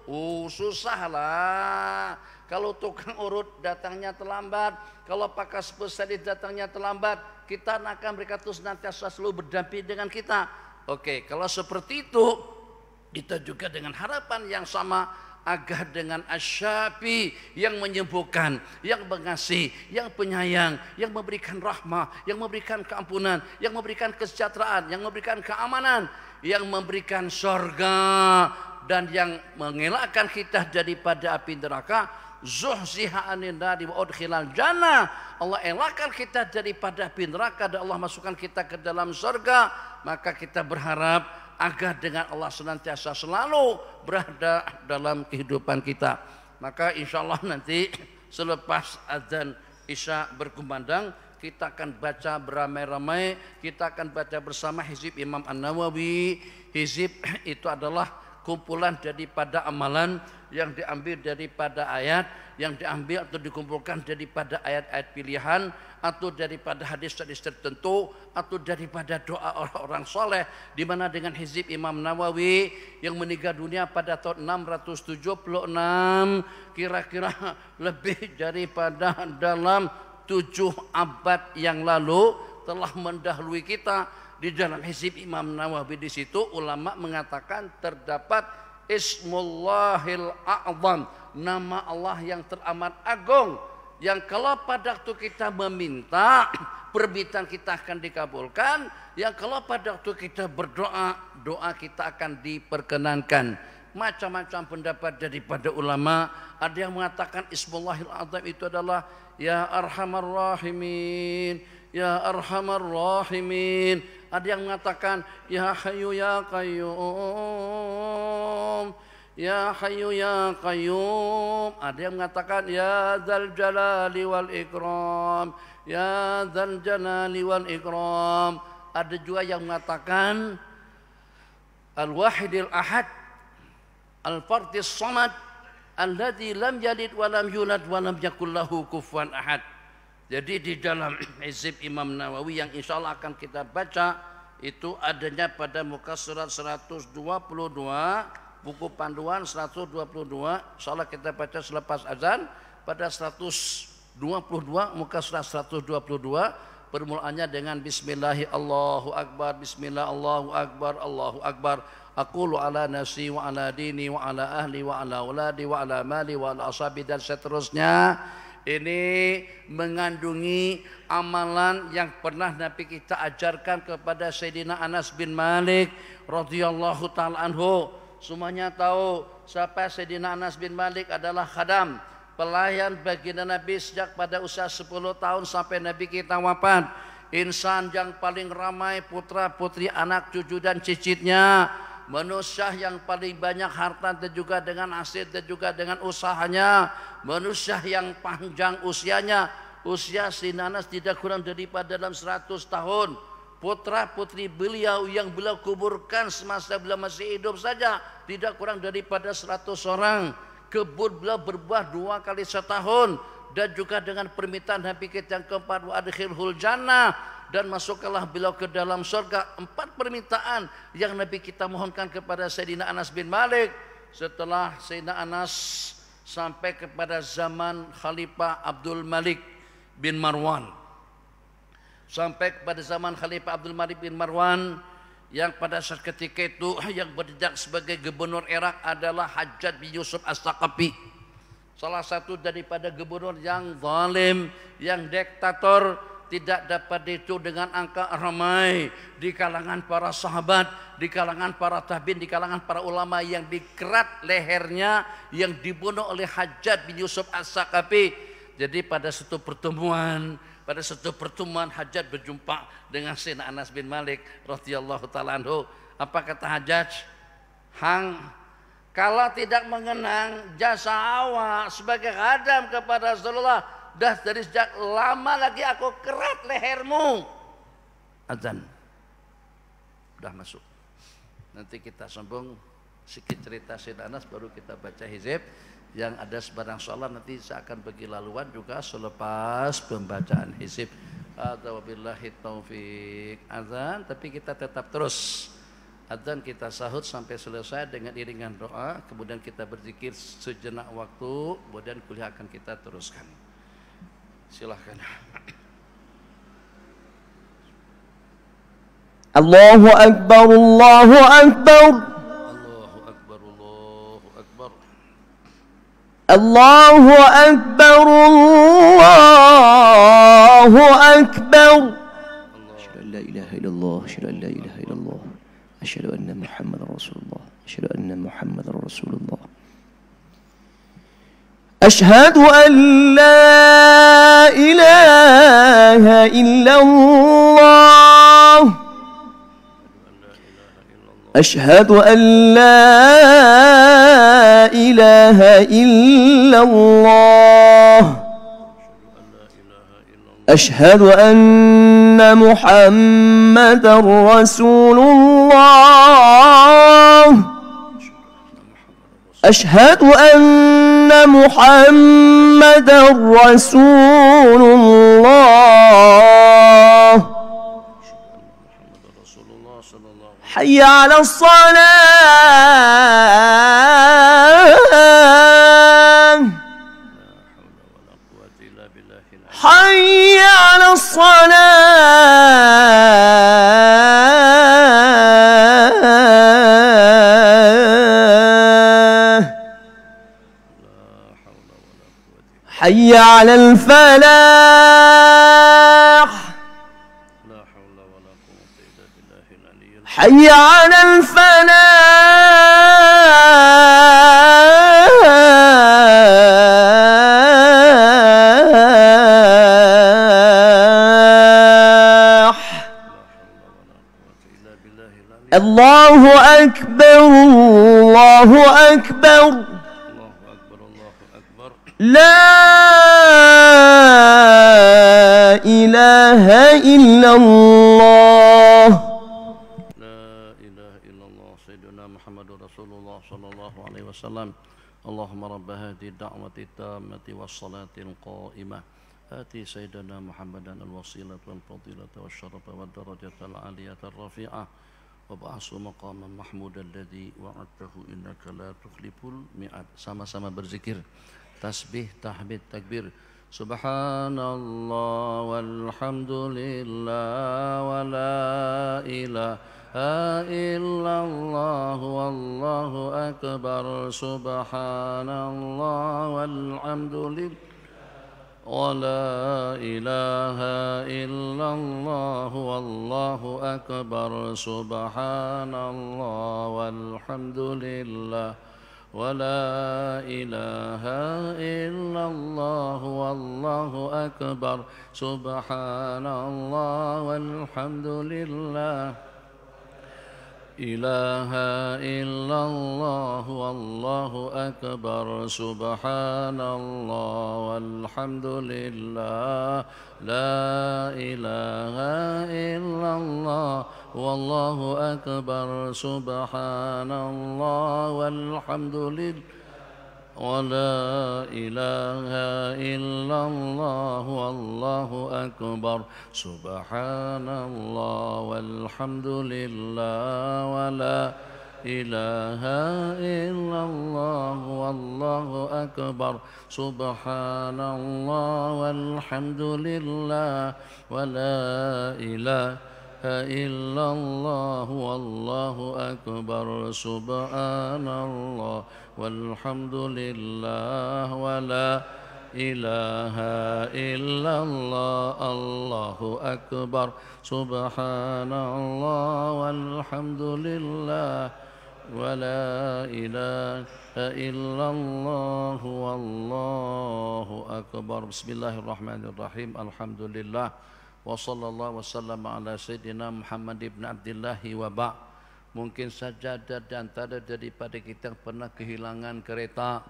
Susah lah. Kalau tukang urut datangnya terlambat, kalau pakar spesialis datangnya terlambat, kita akan mereka terus nanti selalu berdamping dengan kita. Oke, kalau seperti itu, kita juga dengan harapan yang sama, agar dengan Asy-Syafi yang menyembuhkan, yang mengasih, yang penyayang, yang memberikan rahmah, yang memberikan keampunan, yang memberikan kesejahteraan, yang memberikan keamanan, yang memberikan surga, dan yang mengelakkan kita daripada api neraka, zuhziha anin nari wa udkhilal jannah. Allah elakkan kita daripada api neraka dan Allah masukkan kita ke dalam surga. Maka kita berharap agar dengan Allah senantiasa selalu berada dalam kehidupan kita. Maka insya Allah nanti selepas azan Isya berkumandang, kita akan baca beramai-ramai, kita akan baca bersama hizib Imam An-Nawawi. Hizib itu adalah kumpulan daripada amalan yang diambil daripada ayat, yang diambil atau dikumpulkan daripada ayat-ayat pilihan, atau daripada hadis-hadis tertentu, atau daripada doa orang-orang soleh. Di mana dengan hizib Imam Nawawi yang meninggal dunia pada tahun 676, kira-kira lebih daripada dalam 7 abad yang lalu telah mendahului kita. Di dalam hizib Imam Nawawi di situ ulama mengatakan terdapat Ismullahil A'zam, nama Allah yang teramat agung, yang kalau pada waktu kita meminta, permintaan kita akan dikabulkan, yang kalau pada waktu kita berdoa, doa kita akan diperkenankan. Macam-macam pendapat daripada ulama. Ada yang mengatakan Ismullahil A'zam itu adalah Ya Arhamar Rahimin, Ya Arhamar Rahimin. Ada yang mengatakan Ya Hayyu Ya Qayyum, Ya Hayyu Ya Qayyum. Ada yang mengatakan Ya Dzal Jalali wal Ikram, Ya Dzal Jalali wal Ikram. Ada juga yang mengatakan Al-Wahidil Ahad, Al-Fardis Samad, Alladzi lam yalid wa lam yulad wa lam yakul lahu kufuwan ahad. Jadi di dalam hizib Imam Nawawi yang insya Allah akan kita baca, itu adanya pada muka surat 122, buku panduan 122. Insya Allah kita baca selepas azan pada 122, muka surat 122. Permulaannya dengan Bismillah Allahu Akbar, Bismillah Allahu Akbar, Allahu Akbar. Aqulu ala nafsi wa ala dini wa ala ahli wa ala auladi wa ala mali wa ala ashabi, dan seterusnya. Ini mengandungi amalan yang pernah Nabi kita ajarkan kepada Sayyidina Anas bin Malik radhiyallahu ta'ala anhu. Semuanya tahu siapa Sayyidina Anas bin Malik adalah khadam, pelayan baginda Nabi sejak pada usia 10 tahun sampai Nabi kita wafat. Insan yang paling ramai putra putri anak cucu dan cicitnya, manusia yang paling banyak harta dan juga dengan hasil dan juga dengan usahanya, manusia yang panjang usianya. Usia Sayyidina Anas tidak kurang daripada dalam 100 tahun. Putra putri beliau yang beliau kuburkan semasa beliau masih hidup saja tidak kurang daripada 100 orang. Kebun beliau berbuah 2 kali setahun. Dan juga dengan permintaan Nabi kita yang keempat, wa adkhilhul jannah, dan masukkanlah beliau ke dalam surga. 4 permintaan yang Nabi kita mohonkan kepada Sayyidina Anas bin Malik. Setelah Sayyidina Anas sampai kepada zaman Khalifah Abdul Malik bin Marwan. Sampai kepada zaman Khalifah Abdul Malik bin Marwan, yang pada saat ketika itu yang bertindak sebagai gubernur Irak adalah Hajjaj bin Yusuf As-Saqafi. Salah satu daripada gubernur yang zalim, yang diktator, tidak dapat dihitung dengan angka ramai di kalangan para sahabat, di kalangan para tabi'in, di kalangan para ulama yang dikerat lehernya, yang dibunuh oleh Hajjaj bin Yusuf As-Saqafi. Jadi pada satu pertemuan Hajjaj berjumpa dengan Sayyidina Anas bin Malik radhiyallahu taala anhu. Apa kata Hajjaj? Hang, kalau tidak mengenang jasa awak sebagai khadam kepada Rasulullah, dah dari sejak lama lagi aku kerat lehermu. Azan udah masuk. Nanti kita sambung sedikit cerita Sayyidina Anas, baru kita baca hizib. Yang ada sebarang soalan nanti saya akan bagi laluan juga selepas pembacaan hizib. Wabillahi taufik. Azan, tapi kita tetap terus. Adzan kita sahut sampai selesai dengan iringan doa, kemudian kita berzikir sejenak waktu, kemudian kuliah akan kita teruskan. Silahkan. Allahu Akbar, Allahu Akbar. Allahu Akbar, Allahu Akbar. Allahu Akbar, Allahu Akbar. Asyhadu an la ilaha illallah, asyhadu an la ilaha illallah. أشهد أن محمد رسول الله أشهد أن محمد رسول الله أشهد أن لا إله إلا الله أشهد أن لا إله إلا الله أشهد أن محمد رسول الله أشهد أن محمد رسول الله حي على الصلاة حي على الصلاة حي على الفلاح حي على الفلاح الله أكبر الله أكبر لا إله إلا الله لا إله إلا الله سيدنا محمد رسول الله صلى الله عليه وسلم اللهم رب هذه الدعوة التامة والصلاة القائمة آتي سيدنا محمدا الوسيلة والفضيلة والشرف والدرجة العالية الرفيعة وبعث مقاما محمودا الذي وعدته إنك لا تخلف الميعاد. Sama-sama berzikir, tasbih, tahmid, takbir. Subhanallah walhamdulillah wa la ilaha illallah wallahu akbar. Subhanallah walhamdulillah ولا إله إلا الله والله أكبر سبحان الله والحمد لله ولا إله إلا الله والله أكبر سبحان الله والحمد لله إله إلا الله والله أكبر سبحان الله والحمد لله لا إله إلا الله والله أكبر سبحان الله والحمد لله ولا إله إلا الله والله أكبر سبحان الله والحمد لله ولا إله إلا الله والله أكبر سبحان الله والحمد لله ولا إله إلا الله والله أكبر سبحان الله والحمد لله ولا إله إلا الله الله أكبر سبحان الله والحمد لله ولا إله إلا الله والله أكبر بسم الله الرحمن الرحيم الحمد لله وصلى الله وسلم على Sayyidina Muhammad ibn Abdillah wa ba'. Mungkin saja ada di antara daripada kita yang pernah kehilangan kereta,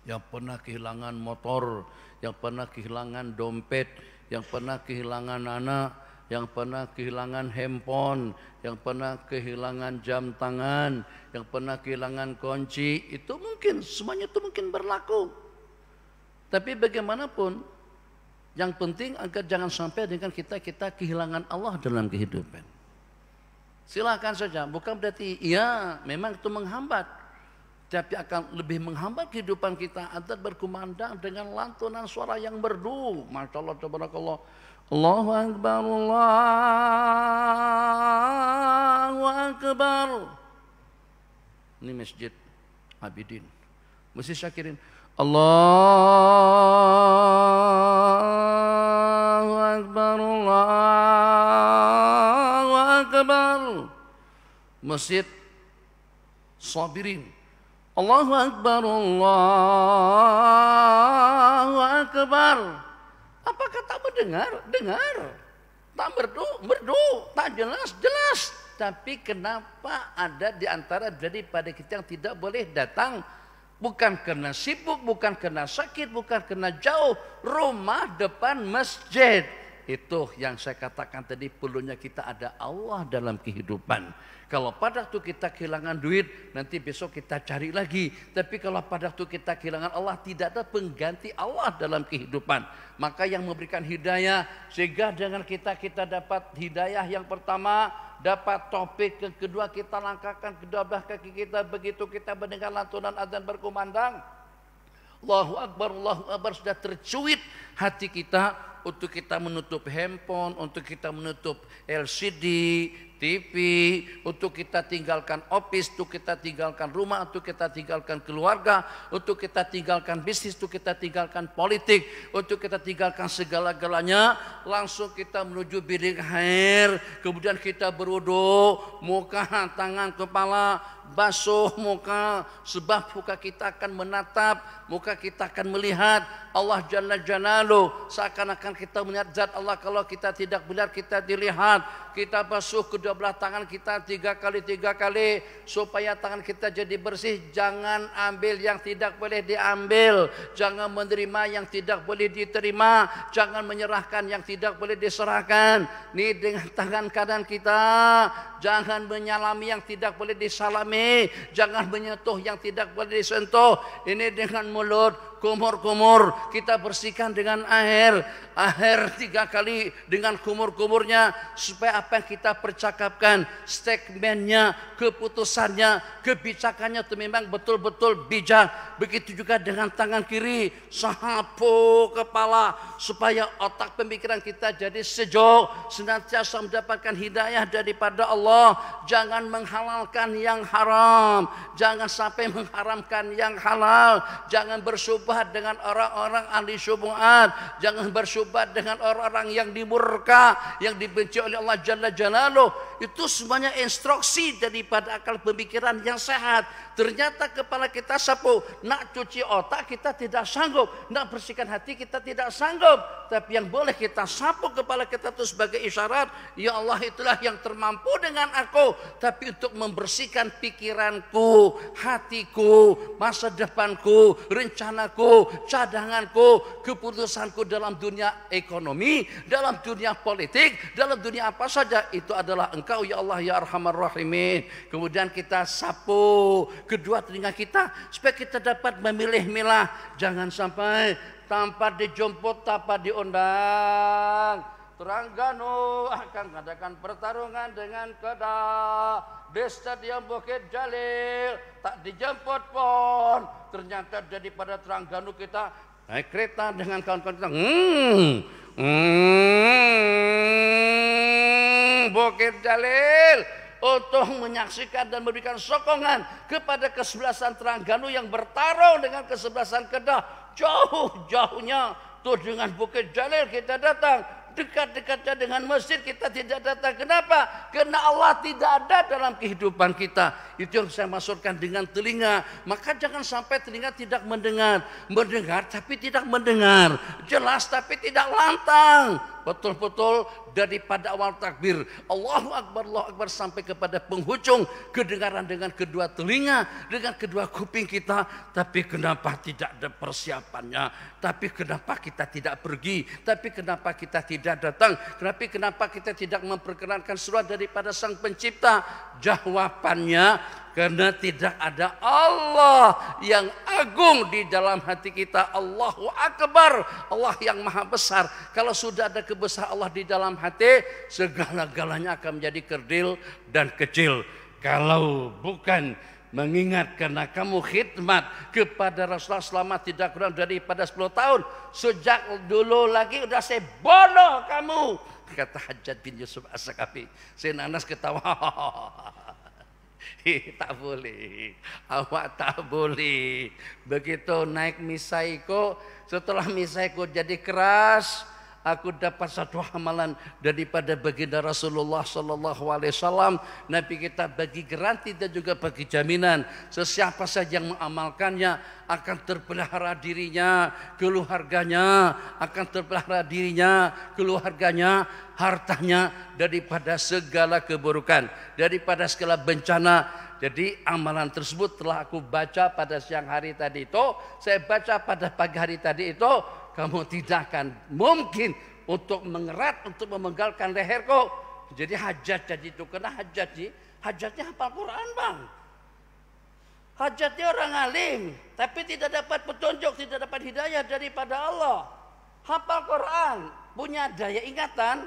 yang pernah kehilangan motor, yang pernah kehilangan dompet, yang pernah kehilangan anak, yang pernah kehilangan handphone, yang pernah kehilangan jam tangan, yang pernah kehilangan kunci. Itu mungkin, semuanya itu mungkin berlaku. Tapi bagaimanapun, yang penting agar jangan sampai dengan kita kehilangan Allah dalam kehidupan. Silakan saja, bukan berarti ya memang itu menghambat, tapi akan lebih menghambat kehidupan kita agar berkumandang dengan lantunan suara yang merdu. Masya Allah, tabarakallah. Allahu Akbar, Allahu Akbar. Ini Masjid Abidin, Masjid Syakirin. Allahu Akbar, Allahu Akbar. Masjid Sabirin. Allahu Akbar, Allahu Akbar. Apakah tak mendengar? Dengar. Tak merdu, tak jelas. Tapi kenapa ada di antara daripada kita yang tidak boleh datang? Bukan karena sibuk, bukan karena sakit, bukan karena jauh. Rumah depan masjid. Itu yang saya katakan tadi, perlunya kita ada Allah dalam kehidupan. Kalau pada waktu kita kehilangan duit, nanti besok kita cari lagi. Tapi kalau pada waktu kita kehilangan Allah, tidak ada pengganti Allah dalam kehidupan. Maka yang memberikan hidayah, sehingga dengan kita dapat hidayah yang pertama, dapat topik yang kedua, kita langkahkan kedua belah kaki kita. Begitu kita mendengar lantunan azan berkumandang, Allahu Akbar, Allahu Akbar, sudah tercuit hati kita untuk kita menutup handphone, untuk kita menutup LCD, TV, untuk kita tinggalkan office, untuk kita tinggalkan rumah, untuk kita tinggalkan keluarga, untuk kita tinggalkan bisnis, untuk kita tinggalkan politik, untuk kita tinggalkan segala-galanya. Langsung kita menuju bilik air, kemudian kita berwudu, muka, tangan, kepala basuh muka, sebab muka kita akan menatap, muka kita akan melihat Allah Jalla Jalaluh. Seakan-akan kita melihat zat Allah. Kalau kita tidak benar, kita dilihat. Kita basuh kedua belah tangan kita 3 kali supaya tangan kita jadi bersih. Jangan ambil yang tidak boleh diambil, jangan menerima yang tidak boleh diterima, jangan menyerahkan yang tidak boleh diserahkan. Ini dengan tangan kanan kita, jangan menyalami yang tidak boleh disalami, jangan menyentuh yang tidak boleh disentuh. Ini dengan mulut, kumur-kumur kita bersihkan dengan air 3 kali dengan kumur-kumurnya, supaya apa yang kita percakapkan, statementnya, keputusannya, kebijakannya itu memang betul-betul bijak. Begitu juga dengan tangan kiri, sapu kepala supaya otak pemikiran kita jadi sejuk, senantiasa mendapatkan hidayah daripada Allah. Jangan menghalalkan yang haram, jangan sampai mengharamkan yang halal, jangan bersyubhat dengan orang-orang ahli syubhat, jangan bersyubhat dengan orang-orang yang dimurka, yang dibenci oleh Allah Jalla Jalaluh. Itu semuanya instruksi daripada akal pemikiran yang sehat. Ternyata kepala kita sapu, nak cuci otak kita tidak sanggup, nak bersihkan hati kita tidak sanggup. Tapi yang boleh kita sapu kepala kita itu sebagai isyarat, ya Allah itulah yang termampu dengan aku. Tapi untuk membersihkan pikiranku, hatiku, masa depanku, rencanaku, uangku, cadanganku, keputusanku dalam dunia ekonomi, dalam dunia politik, dalam dunia apa saja, itu adalah Engkau ya Allah ya Arhamar Rahimin. Kemudian kita sapu kedua telinga kita supaya kita dapat memilih-milah, jangan sampai tanpa dijemput, tanpa diundang. Terengganu akan mengadakan pertarungan dengan Kedah di Stadion Bukit Jalil, tak dijemput pun. Ternyata daripada Terengganu kita naik kereta dengan kawan-kawan kita, Bukit Jalil, untuk menyaksikan dan memberikan sokongan kepada kesebelasan Terengganu yang bertarung dengan kesebelasan Kedah. Jauh-jauhnya tuh dengan Bukit Jalil kita datang. Dekat-dekatnya dengan masjid kita tidak datang. Kenapa? Karena Allah tidak ada dalam kehidupan kita. Itu yang saya maksudkan dengan telinga. Maka jangan sampai telinga tidak mendengar. Mendengar tapi tidak mendengar. Jelas tapi tidak lantang. Betul-betul daripada awal takbir Allahu Akbar sampai kepada penghujung kedengaran dengan kedua telinga, dengan kedua kuping kita. Tapi kenapa tidak ada persiapannya? Tapi kenapa kita tidak pergi? Tapi kenapa kita tidak datang? Kenapa kita tidak memperkenalkan surat daripada Sang Pencipta? Jawabannya karena tidak ada Allah yang agung di dalam hati kita. Allahu Akbar, Allah yang maha besar. Kalau sudah ada kebesaran Allah di dalam hati, segala-galanya akan menjadi kerdil dan kecil. Kalau bukan mengingat karena kamu khidmat kepada Rasulullah selama tidak kurang daripada 10 tahun. Sejak dulu lagi udah saya bodoh kamu, kata Hajjaj bin Yusuf As-Saqafi. Sayyidina Anas ketawa. Tak boleh, awak tak boleh. Begitu naik misaiko, setelah misaiko jadi keras, aku dapat satu amalan daripada baginda Rasulullah sallallahu alaihi wasallam. Nabi kita bagi garansi dan juga bagi jaminan, sesiapa saja yang mengamalkannya akan terpelihara dirinya, keluarganya, akan terpelihara dirinya, keluarganya, hartanya daripada segala keburukan, daripada segala bencana. Jadi amalan tersebut telah aku baca pada siang hari tadi itu, saya baca pada pagi hari tadi itu. Kamu tidak akan mungkin untuk mengerat, untuk memenggalkan leherku. Jadi Hajjaj tadi itu, kena Hajjajnya hafal Quran bang. Hajjajnya orang alim, tapi tidak dapat petunjuk, tidak dapat hidayah daripada Allah. Hafal Quran, punya daya ingatan.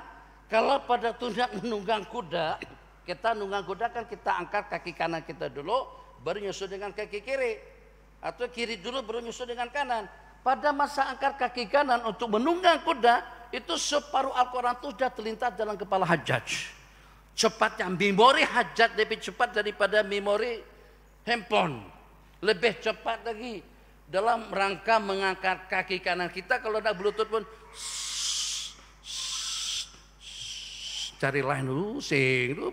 Kalau pada tundak menunggang kuda, kita nunggang kuda kan kita angkat kaki kanan kita dulu, baru nyusul dengan kaki kiri. Atau kiri dulu baru nyusul dengan kanan. Pada masa angkat kaki kanan untuk menunggang kuda, itu separuh Al-Quran itu sudah terlintas dalam kepala Hajjaj. Cepatnya, memori Hajjaj lebih cepat daripada memori handphone. Lebih cepat lagi dalam rangka mengangkat kaki kanan kita. Kalau ada bluetooth pun cari line dulu,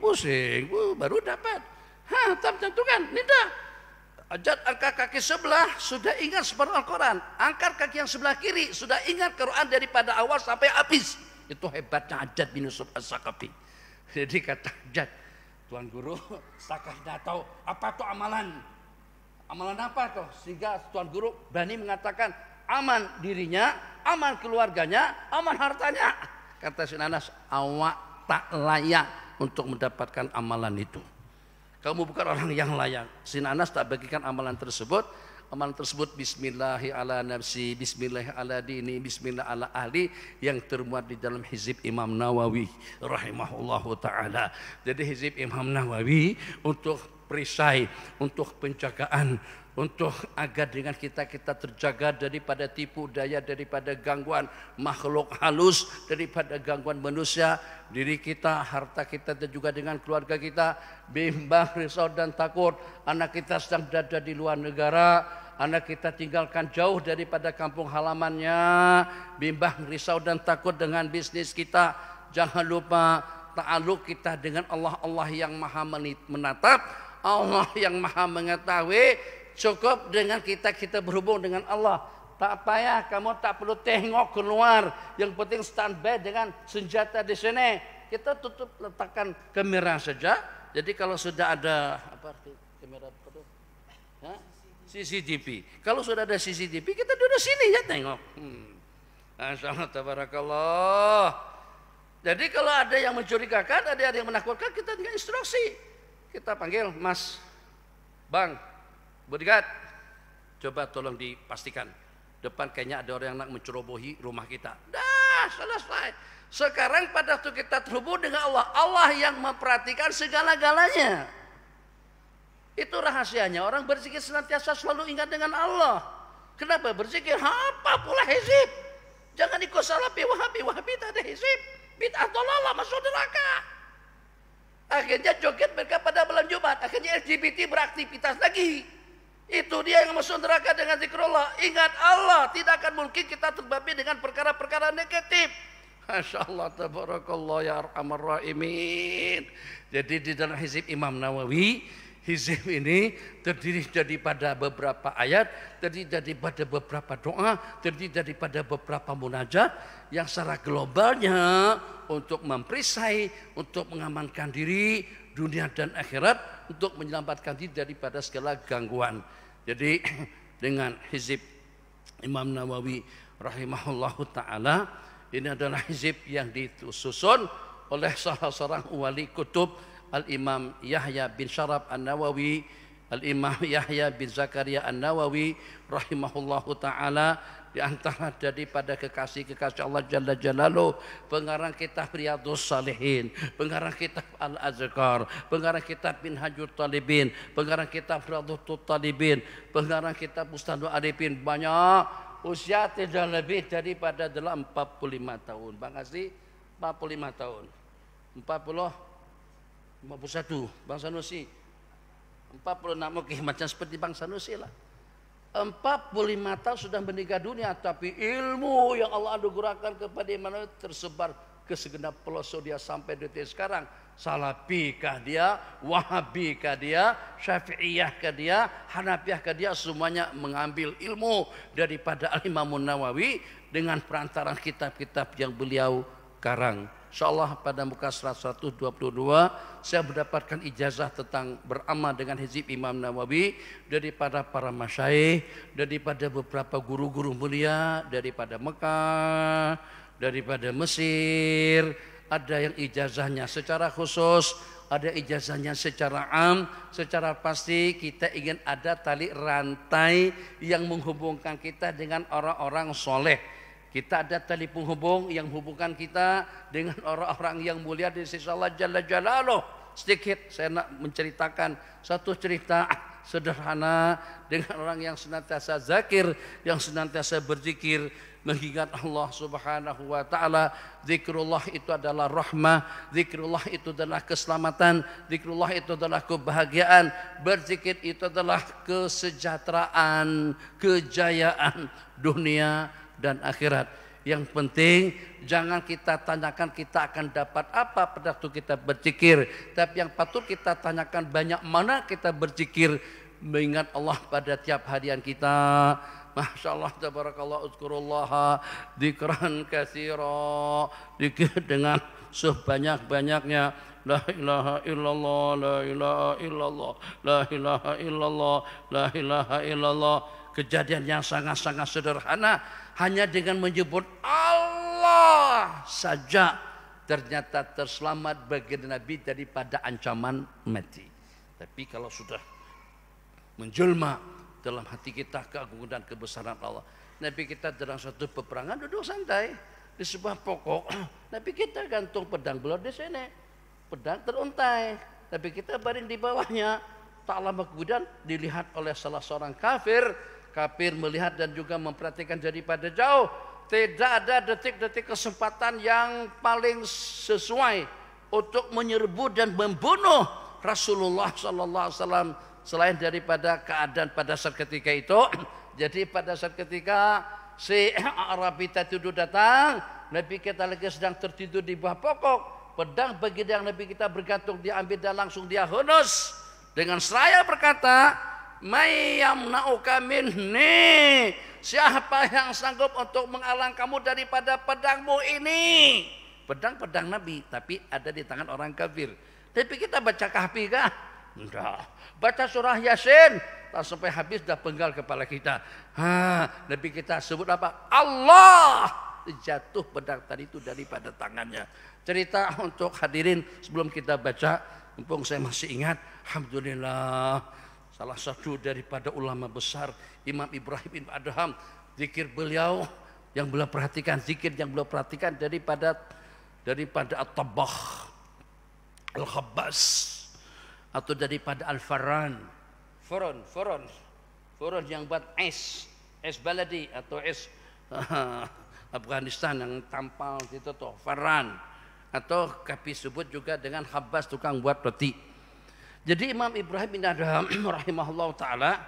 pusing, baru dapat. Tentukan, tidak. Hajjaj angkat kaki sebelah sudah ingat separuh Al-Quran, angkat kaki yang sebelah kiri sudah ingat Quran daripada awal sampai habis. Itu hebatnya Hajjaj bin Yusuf As-Saqafi. Jadi kata Hajjaj, Tuan Guru, saya tidak tahu apa itu amalan apa tuh, sehingga Tuan Guru berani mengatakan aman dirinya, aman keluarganya, aman hartanya. Kata Sayyidina Anas, awak tak layak untuk mendapatkan amalan itu. Kamu bukan orang yang layak. Sayyidina Anas tak bagikan amalan tersebut. Amalan tersebut bismillahi ala nafsi, bismillahi ala dini, bismillah ala ahli, yang termuat di dalam hizib Imam Nawawi rahimahullahu ta'ala. Jadi hizib Imam Nawawi untuk perisai, untuk penjagaan, untuk agar dengan kita terjaga daripada tipu daya, daripada gangguan makhluk halus, daripada gangguan manusia, diri kita, harta kita, dan juga dengan keluarga kita. Bimbang, risau dan takut, anak kita sedang berada di luar negara, anak kita tinggalkan jauh daripada kampung halamannya. Bimbang, risau dan takut dengan bisnis kita. Jangan lupa ta'aluk kita dengan Allah, Allah yang maha menatap, Allah yang maha mengetahui. Cukup dengan kita berhubung dengan Allah. Tak payah, kamu tak perlu tengok keluar. Yang penting standby dengan senjata di sini. Kita tutup, letakkan kamera saja. Jadi kalau sudah ada apa arti kamera itu? CCTV. Kalau sudah ada CCTV, kita duduk sini ya tengok. Masya Allah, tabarakallah. Jadi kalau ada yang mencurigakan, ada yang menakutkan, kita tinggal instruksi. Kita panggil, Mas, Bang, bodyguard, coba tolong dipastikan. Depan kayaknya ada orang yang nak mencerobohi rumah kita. Dah, selesai. Sekarang pada waktu kita terhubung dengan Allah, Allah yang memperhatikan segala-galanya. Itu rahasianya. Orang berzikir senantiasa selalu ingat dengan Allah. Kenapa berzikir? Apa pula hizib? Jangan ikut salafi wahabi. Wahabi tak ada hizib. Bid'ah dalalah, masuk neraka. Akhirnya joget mereka pada malam Jumat. Akhirnya LGBT beraktivitas lagi. Itu dia yang masuk neraka dengan zikrullah. Ingat Allah. Tidak akan mungkin kita terbabi dengan perkara-perkara negatif. Masya Allah, tabarakallah ya arhamar rahimin. Jadi di dalam hizib Imam Nawawi, hizib ini terdiri daripada beberapa ayat, terdiri daripada beberapa doa, terdiri daripada beberapa munajat yang secara globalnya untuk memperisai, untuk mengamankan diri dunia dan akhirat, untuk menyelamatkan diri daripada segala gangguan. Jadi dengan hizib Imam Nawawi rahimahullahu ta'ala, ini adalah hizib yang disusun oleh salah seorang wali kutub, Al-Imam Yahya bin Syaraf An-Nawawi, Al-Imam Yahya bin Zakaria An-Nawawi rahimahullahu ta'ala, di antara daripada kekasih-kekasih Allah Jalla Jalaluh, pengarang kitab Riyadhus Shalihin, pengarang kitab Al-Azkar, pengarang kitab Minhajul Talibin, pengarang kitab Riyadhut Talibin, pengarang kitab Bustanul Arifin. Banyak, usia tidak lebih daripada 45 tahun. Bang Asri 45 tahun. 51 Bang Sanusi 46, oke, macam seperti Bang Sanusi lah. 45 tahun sudah meninggal dunia, tapi ilmu yang Allah anugerahkan kepada Imam tersebar ke segenap pelosok dia sampai detik sekarang. Salafikah dia, Wahabikah dia, Syafi'iyahkah dia, Hanafiyahkah dia, semuanya mengambil ilmu daripada Al-Imam Nawawi dengan perantaran kitab-kitab yang beliau karang. InsyaAllah pada muka 122 saya mendapatkan ijazah tentang beramal dengan hizib Imam Nawawi daripada para masyaikh, daripada beberapa guru-guru mulia, daripada Mekah, daripada Mesir. Ada yang ijazahnya secara khusus, ada ijazahnya secara am. Secara pasti kita ingin ada tali rantai yang menghubungkan kita dengan orang-orang soleh. Kita ada tali penghubung yang hubungkan kita dengan orang-orang yang mulia di sisi Allah Jalla Jalaluh. Sedikit saya nak menceritakan satu cerita sederhana dengan orang yang senantiasa zakir, yang senantiasa berzikir, mengingat Allah Subhanahu wa taala. Zikrullah itu adalah rahmah, zikrullah itu adalah keselamatan, zikrullah itu adalah kebahagiaan, berzikir itu adalah kesejahteraan, kejayaan dunia dan akhirat. Yang penting jangan kita tanyakan kita akan dapat apa pada waktu kita berzikir, tapi yang patut kita tanyakan banyak mana kita berzikir, mengingat Allah pada tiap harian kita. Masya Allah, tabarakallah, uzkurullaha dzikran katsira, zikir dengan sebanyak-banyaknya. La ilaha illallah, la ilaha illallah, la ilaha illallah, la ilaha illallah. Kejadian yang sangat-sangat sederhana, hanya dengan menyebut Allah saja ternyata terselamat bagi Nabi daripada ancaman mati. Tapi kalau sudah menjelma dalam hati kita keagungan dan kebesaran Allah, Nabi kita dalam satu peperangan duduk santai di sebuah pokok, Nabi kita gantung pedang beliau di sini, pedang teruntai, Nabi kita baring di bawahnya. Tak lama kemudian dilihat oleh salah seorang kafir. Kafir melihat dan juga memperhatikan daripada jauh. Tidak ada detik-detik kesempatan yang paling sesuai untuk menyerbu dan membunuh Rasulullah SAW selain daripada keadaan pada saat ketika itu. Jadi pada saat ketika si Arabi tadi datang, Nabi kita lagi sedang tertidur di bawah pokok, pedang bagi yang Nabi kita bergantung diambil dan langsung dia hunus dengan seraya berkata, "May yamna'uka minni?" Siapa yang sanggup untuk menghalang kamu daripada pedangmu ini? Pedang Nabi, tapi ada di tangan orang kafir. Tapi kita baca kahfi kah? Enggak. Baca surah Yasin, tak sampai habis dah penggal kepala kita. Nabi kita sebut apa? Allah. Jatuh pedang tadi itu daripada tangannya. Cerita untuk hadirin sebelum kita baca, mumpung saya masih ingat, alhamdulillah salah satu daripada ulama besar Imam Ibrahim bin Adham, zikir beliau yang beliau perhatikan, zikir yang beliau perhatikan daripada At-Tabbah, Al-Khabbas, atau daripada Al-Farran, Furon yang buat es baladi atau es Afghanistan yang tampal itu tuh Farran, atau kami sebut juga dengan Khabbas, tukang buat roti. Jadi Imam Ibrahim bin Adham rahimahullah ta'ala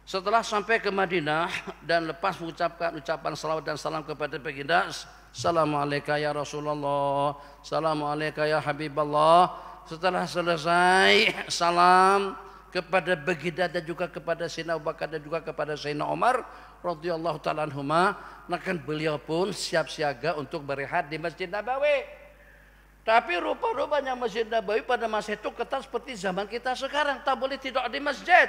setelah sampai ke Madinah dan lepas mengucapkan ucapan salawat dan salam kepada baginda, Assalamualaikum ya Rasulullah, Assalamualaikum ya Habiballah. Setelah selesai salam kepada baginda dan juga kepada Sayyidina Abu Bakar dan juga kepada Sayyidina Umar radhiyallahu ta'ala anhuma, maka beliau pun siap siaga untuk berehat di Masjid Nabawi. Tapi rupa-rupanya Masjid Nabawi pada masa itu ketat seperti zaman kita sekarang, tak boleh tidur di masjid.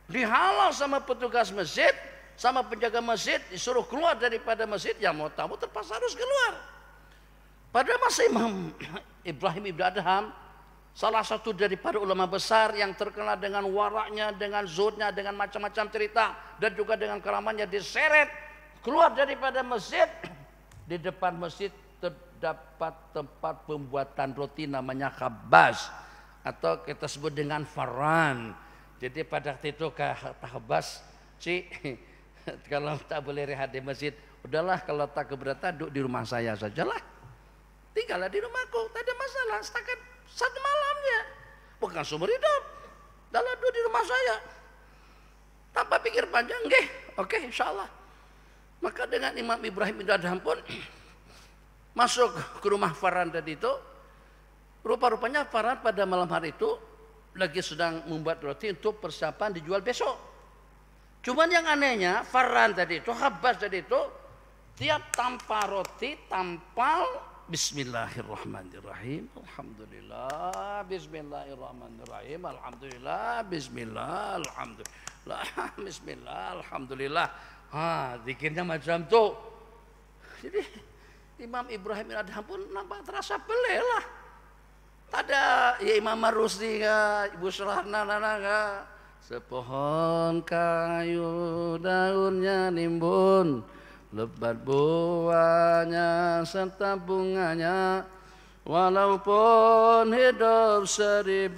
Dihalau sama petugas masjid, sama penjaga masjid, disuruh keluar daripada masjid. Yang mau tamu terpaksa harus keluar. Pada masa Imam Ibrahim ibn Adham, salah satu daripada ulama besar yang terkenal dengan waraknya, dengan zuhudnya, dengan macam-macam cerita, dan juga dengan keramannya, diseret keluar daripada masjid. Di depan masjid terdapat tempat pembuatan roti namanya Khabbas, atau kita sebut dengan Farran. Jadi pada waktu itu kata Khabbas, kalau tak boleh rehat di masjid, udahlah kalau tak keberatan duduk di rumah saya sajalah. Tinggallah di rumahku, tak ada masalah, setakat satu malamnya. Bukan seumur hidup. Dalam duduk di rumah saya. Tanpa pikir panjang, oke, insya Allah. Maka dengan Imam Ibrahim bin Adham pun masuk ke rumah Farran tadi itu. Rupa-rupanya Farran pada malam hari itu lagi sedang membuat roti untuk persiapan dijual besok. Cuman yang anehnya Farran tadi itu, Khabbas tadi itu, tiap tampal roti tampal Bismillahirrahmanirrahim, Alhamdulillah, Bismillahirrahmanirrahim, Alhamdulillah, Bismillah, Alhamdulillah, Bismillah, Alhamdulillah. Zikirnya macam tu. Jadi Imam Ibrahim bin Adham pun nampak terasa pelih lah. Tak ada ya Imam Marusdi ke, Ibu Surahna ke. Sepohon kayu daunnya nimbun, lebat buahnya serta bunganya, walaupun hidup 1000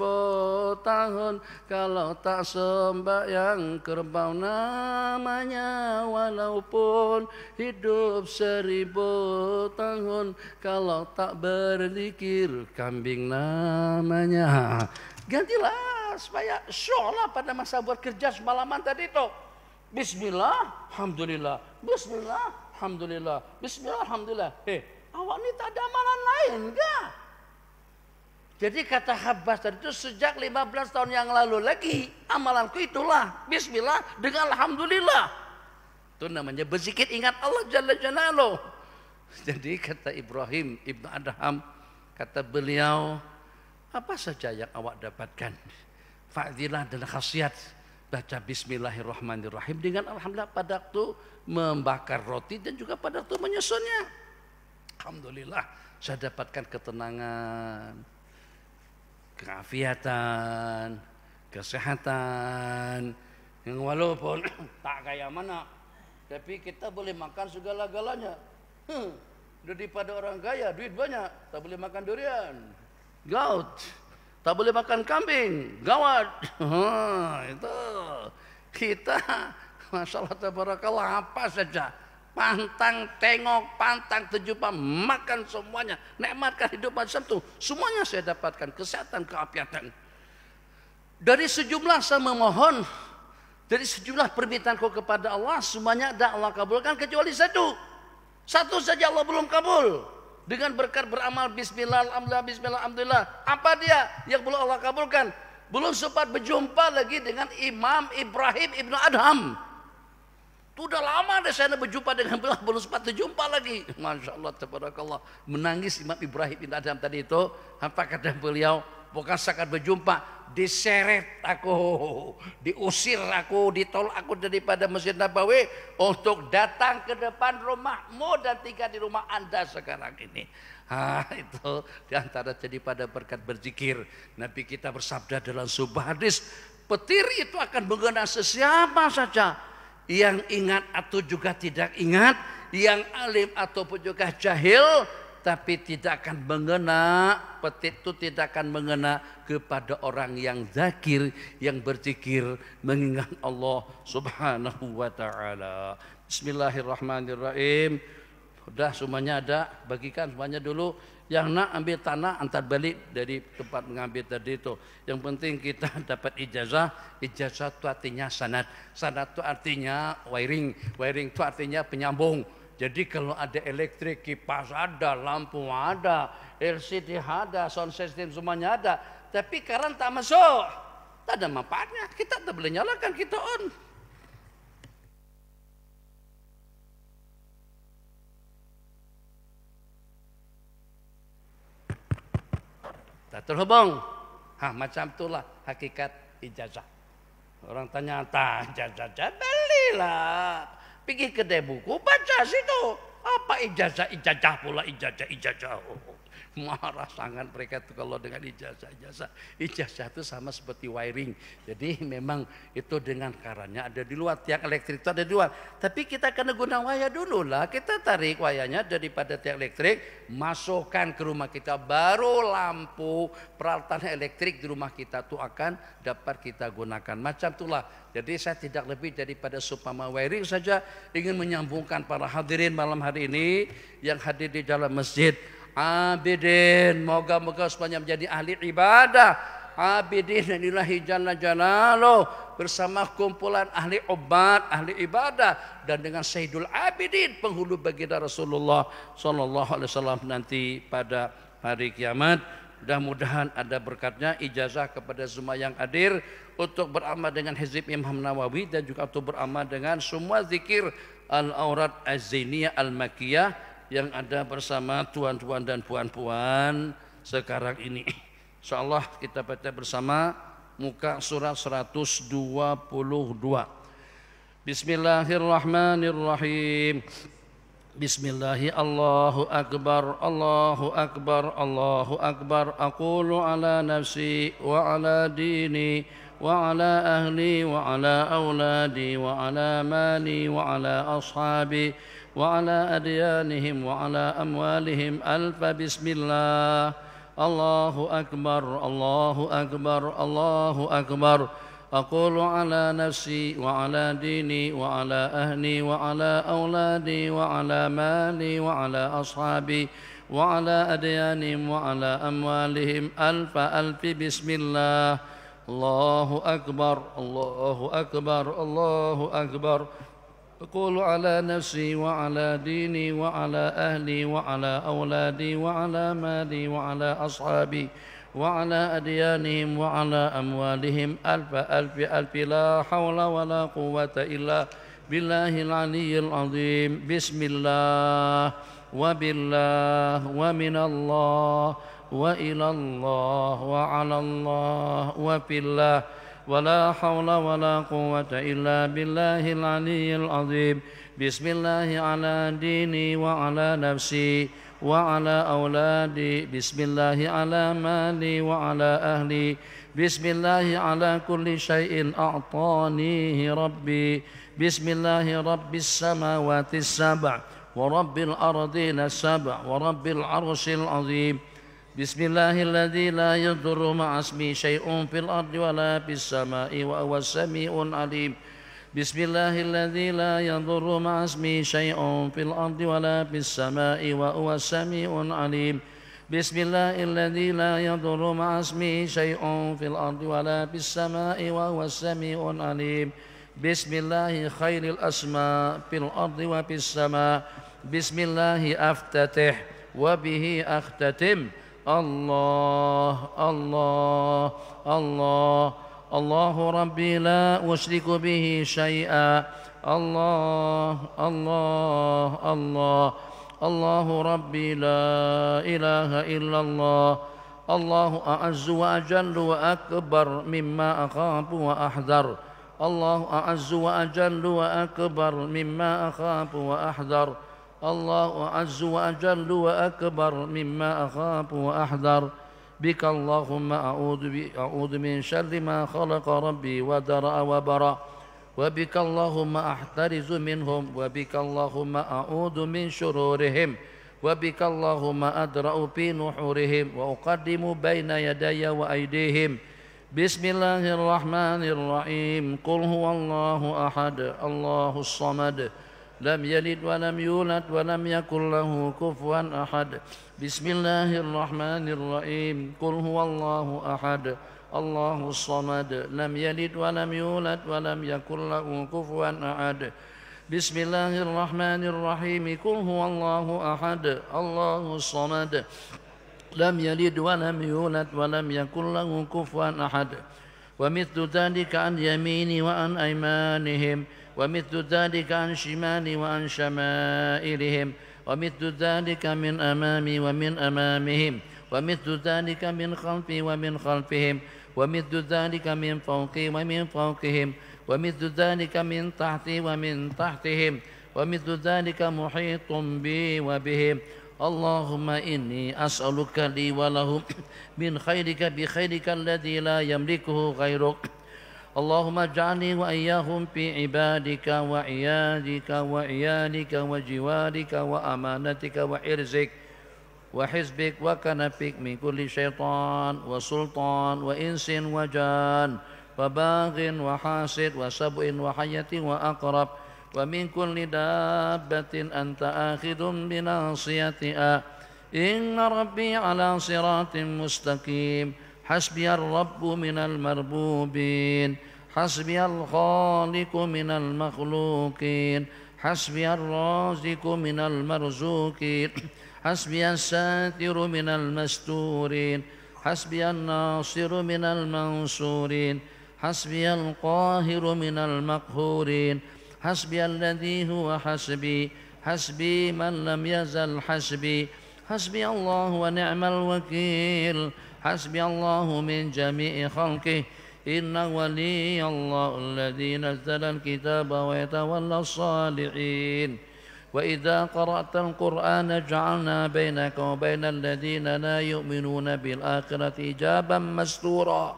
tahun, kalau tak sembahyang kerbau namanya. Walaupun hidup 1000 tahun, kalau tak berzikir kambing namanya. Gantilah supaya sholat pada masa buat kerja semalaman tadi itu. Bismillah, alhamdulillah. Bismillah, alhamdulillah. Bismillah, alhamdulillah. Awak ni tak ada amalan lain enggak? Jadi kata Khabbas tadi itu sejak 15 tahun yang lalu lagi amalanku itulah Bismillah dengan alhamdulillah. Itu namanya berzikir ingat Allah Jalla Jalaluh. Jadi kata Ibrahim ibn Adham, kata beliau, apa saja yang awak dapatkan fadilah dan khasiat baca Bismillahirrahmanirrahim dengan alhamdulillah pada waktu membakar roti dan juga pada waktu menyusunnya. Alhamdulillah saya dapatkan ketenangan, keafiatan, kesehatan, yang walaupun tak kaya mana, tapi kita boleh makan segala-galanya. Daripada orang kaya duit banyak, tak boleh makan durian, gout, tak boleh makan kambing, gawat. Itu kita masalah tabarakallah apa saja, pantang tengok, pantang terjumpa, makan semuanya, nikmatkan hidup macam itu. Semuanya saya dapatkan, kesehatan, keapiatan. Dari sejumlah saya memohon, dari sejumlah permintaanku kepada Allah, semuanya dah Allah kabulkan kecuali satu. Satu saja Allah belum kabul. Dengan berkat beramal Bismillah, Alhamdulillah, Bismillah, Alhamdulillah. Apa dia yang belum Allah kabulkan? Belum sempat berjumpa lagi dengan Imam Ibrahim ibn Adham. Itu udah lama deh saya berjumpa dengan beliau, belum sempat berjumpa lagi. Masya Allah, tabarakallah. Menangis Imam Ibrahim bin Adham tadi itu. Apa kata beliau? bukan sekedar berjumpa, diseret aku, diusir aku, ditolak aku daripada Masjid Nabawi untuk datang ke depan rumahmu dan tinggal di rumah Anda sekarang ini. Itu diantara jadi pada berkat berzikir. Nabi kita bersabda dalam sebuah hadis, petir itu akan mengena sesiapa saja, yang ingat atau juga tidak ingat, yang alim ataupun juga jahil, tapi tidak akan mengena, petir itu tidak akan mengena kepada orang yang zakir, yang berzikir, mengingat Allah Subhanahu wa ta'ala. Bismillahirrahmanirrahim. Sudah semuanya ada, bagikan semuanya dulu. Yang nak ambil tanah antar balik dari tempat mengambil tadi itu. Yang penting kita dapat ijazah. Ijazah itu artinya sanad. Sanad itu artinya wiring. Wiring itu artinya penyambung. Jadi kalau ada elektrik, kipas ada, lampu ada, LCD ada, sound system semuanya ada. Tapi current tak masuk, tak ada manfaatnya. Kita tak boleh nyalakan, kita on. Tak terhubung. Macam itulah hakikat ijazah. Orang tanya, tak ijazah, belilah. Pergi kedai buku, baca situ. Apa ijazah, ijazah pula, ijazah. Marah sangat mereka itu kalau dengan ijazah. Ijazah itu sama seperti wiring. Jadi memang itu dengan karannya ada di luar. Tiang elektrik itu ada di luar. Tapi kita kena guna wayar dulu lah. Kita tarik wayarnya daripada tiang elektrik, masukkan ke rumah kita. Baru lampu peralatan elektrik di rumah kita itu akan dapat kita gunakan. Macam itulah. Jadi saya tidak lebih daripada supama wiring saja ingin menyambungkan para hadirin malam hari ini yang hadir di dalam masjid. Abidin, moga-moga semuanya menjadi ahli ibadah. Abidin lillahi jalla jalaluh, bersama kumpulan ahli ubat, ahli ibadah, dan dengan Sayyidul Abidin, penghulu baginda Rasulullah sallallahu alaihi wasallam nanti pada hari kiamat. Mudah-mudahan ada berkatnya, ijazah kepada semua yang hadir untuk beramal dengan hizib Imam Nawawi dan juga untuk beramal dengan semua zikir al-aurat az-zainiyah al-makiyah yang ada bersama tuan-tuan dan puan-puan sekarang ini. InsyaAllah kita baca bersama muka surat 122. Bismillahirrahmanirrahim. Bismillahi Allahu Akbar, Allahu Akbar, Allahu Akbar. Aqulu ala nafsi wa ala dini wa ala ahli wa ala awladi wa ala mali wa ala ashabi وعلى أديانهم وعلى أموالهم ألف بسم الله الله أكبر الله أكبر الله أكبر أقول على نفسي وعلى ديني وعلى أهلي وعلى أولادي وعلى مالي وعلى أصحابي وعلى أديانهم وعلى أموالهم ألف ألف بسم الله الله أكبر الله أكبر الله أكبر أقول على نفسي وعلى ديني وعلى أهلي وعلى أولادي وعلى مالي وعلى أصحابي وعلى أديانهم وعلى أموالهم ألف ألف ألف لا حول ولا قوة إلا بالله العلي العظيم بسم الله وبالله ومن الله وإلى الله وعلى الله وفي الله ولا حول ولا قوة إلا بالله العلي العظيم بسم الله على ديني وعلى نفسي وعلى أولادي بسم الله على مالي وعلى أهلي بسم الله على كل شيء أعطانيه ربي بسم الله رب السماوات السبع ورب الأرضين السبع ورب العرش العظيم بسم الله الذي لا يضر مع اسمه شيء في الأرض ولا في السماء وهو السميع العليم بسم الله الذي لا يضر مع اسمه شيء في الأرض ولا في السماء وهو السميع العليم بسم الله الذي لا يضر مع اسمه شيء في الأرض ولا في السماء وهو السميع العليم بسم الله خير الأسماء في الأرض وفي السماء بسم الله أفتتح وبه أختتم الله الله الله الله ربي لا أشرك به شيئا الله الله الله الله ربي لا إله إلا الله الله أعز وأجل وأكبر مما أخاف وأحذر الله أعز وأجل وأكبر مما أخاف وأحذر الله أعز وأجل وأكبر مما أخاف وأحذر بك اللهم أعوذ من شر ما خلق ربي ودرأ وبرأ وبك اللهم أحترز منهم وبك اللهم أعوذ من شرورهم وبك اللهم أدرأ في نحورهم وأقدم بين يدي وأيديهم بسم الله الرحمن الرحيم قل هو الله أحد الله الصمد لم يلد ولم يولد ولم يكن له كفوا أحد بسم الله الرحمن الرحيم قل هو الله أحد الله الصمد لم يلد ولم يولد ولم يكن له كفوا أحد بسم الله الرحمن الرحيم قل هو الله أحد الله الصمد لم يلد ولم يولد ولم يكن له كفوا أحد ومثل ذلك عن يميني وعن أيمانهم ومثل ذلك عن شمالي وعن شمائلهم ومثل ذلك من أمامي ومن أمامهم ومثل ذلك من خلفي ومن خلفهم ومثل ذلك من فوقي ومن فوقهم ومثل ذلك من تحتي ومن تحتهم ومثل ذلك محيط بي وبهم اللهم إني أسألك لي ولهم من خيرك بخيرك الذي لا يملكه غيرك اللهم اجعلني وإياهم في عبادك وعيادك وعيالك وجوارك وأمانتك وحرزك وحزبك وكنفك من كل شيطان وسلطان وإنس وجان وباغ وحاسد وسبع وحية وأقرب ومن كل دابة أنت آخذ بناصيتها إن ربي على صراط مستقيم حسبي الرب من المربوبين حسبي الخالق من المخلوقين حسبي الرازق من المرزوقين حسبي الساتر من المستورين حسبي الناصر من المنصورين حسبي القاهر من المقهورين حسبي الذي هو حسبي حسبي من لم يزل حسبي حسبي الله ونعم الوكيل حسبي الله من جميع خلقه إن ولي الله الذي نزل الكتاب ويتولى الصالحين وإذا قرأت القرآن جعلنا بينك وبين الذين لا يؤمنون بالآخرة حجابا مستورا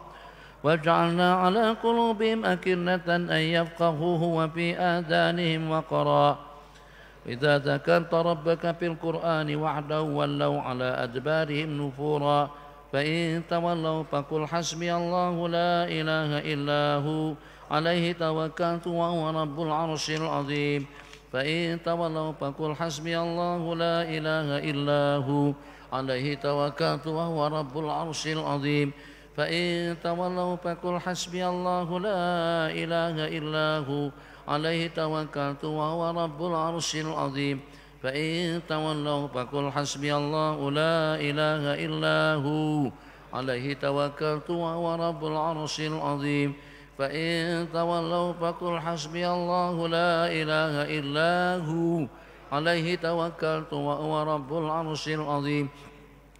وجعلنا على قلوبهم أكنة أن يفقهوه وفي آذانهم وقرا إذا ذكرت ربك في القرآن وحده ولوا على أدبارهم نفورا فإن تولوا فقل حسبي الله لا إله إلا هو عليه توكلت وهو رب العرش العظيم فإن تولوا فقل حسبي الله لا إله إلا هو عليه توكلت وهو رب العرش العظيم فإن تولوا فقل حسبي الله لا إله إلا هو عليه توكلت وهو رب العرش العظيم فإن تولوا فقل حسبي الله لا إله إلا هو عليه توكلت وهو رب العرش العظيم فإن تولوا فقل حسبي الله لا إله إلا هو عليه توكلت وهو رب العرش العظيم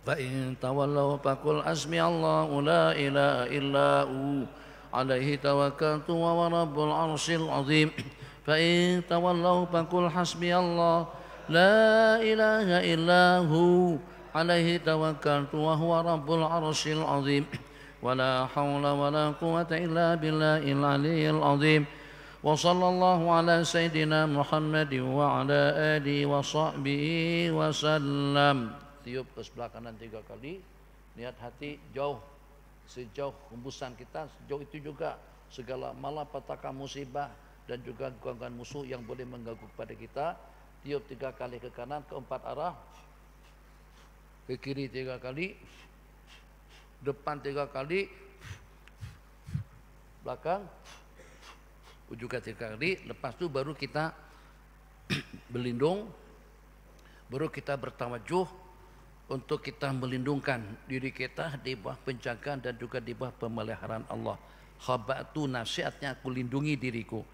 فإن تولوا فقل حسبي الله لا إله إلا هو عليه توكلت وهو رب العرش العظيم فإن تولوا فقل حسبي الله لا إله إلا هو عليه توكلت وهو رب العرش العظيم ولا حول ولا قوة إلا بالله العلي العظيم وصلى الله على سيدنا محمد وعلى آله وصحبه وسلم. Tiup ke sebelah kanan 3 kali, niat hati jauh, sejauh hembusan kita, sejauh itu juga segala malapetaka musibah dan juga gangguan musuh yang boleh mengganggu kepada kita. Tiup 3 kali ke kanan, ke 4 arah, ke kiri 3 kali, depan 3 kali, belakang juga 3 kali. Lepas itu baru kita berlindung, baru kita bertawajuh untuk kita melindungkan diri kita di bawah penjagaan dan juga di bawah pemeliharaan Allah. Khabatu nasihatnya, aku lindungi diriku.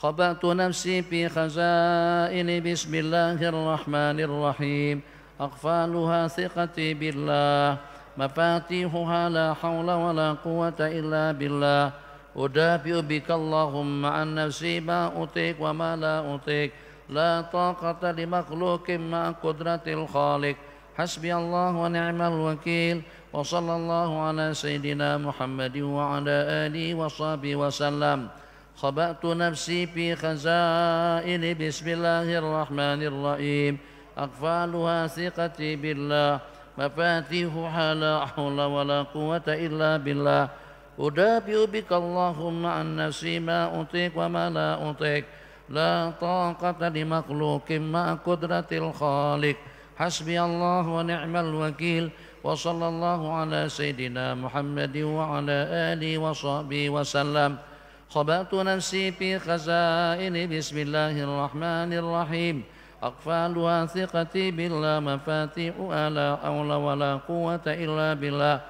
Khabatu nafsi fi khazaini bismillahirrahmanirrahim. Aghfaluha thiqati billah مفاتيحها لا حول ولا قوة إلا بالله أدافع بك اللهم عن نفسي ما أطيق وما لا أطيق لا طاقة لمخلوق مع قدرة الخالق حسبي الله ونعم الوكيل وصلى الله على سيدنا محمد وعلى آله وصحبه وسلم خبأت نفسي في خزائن بسم الله الرحمن الرحيم أقفالها ثقتي بالله مفاتيحها لا حول ولا قوة إلا بالله أدافع بك اللهم عن نفسي ما أطيق وما لا أطيق لا طاقة لمخلوق مع قدرة الخالق حسبي الله ونعم الوكيل وصلى الله على سيدنا محمد وعلى آله وصحبه وسلم خبأت نفسي في خزائن بسم الله الرحمن الرحيم أقفالها ثقتي بالله مفاتيحها لا حول ولا قوة إلا بالله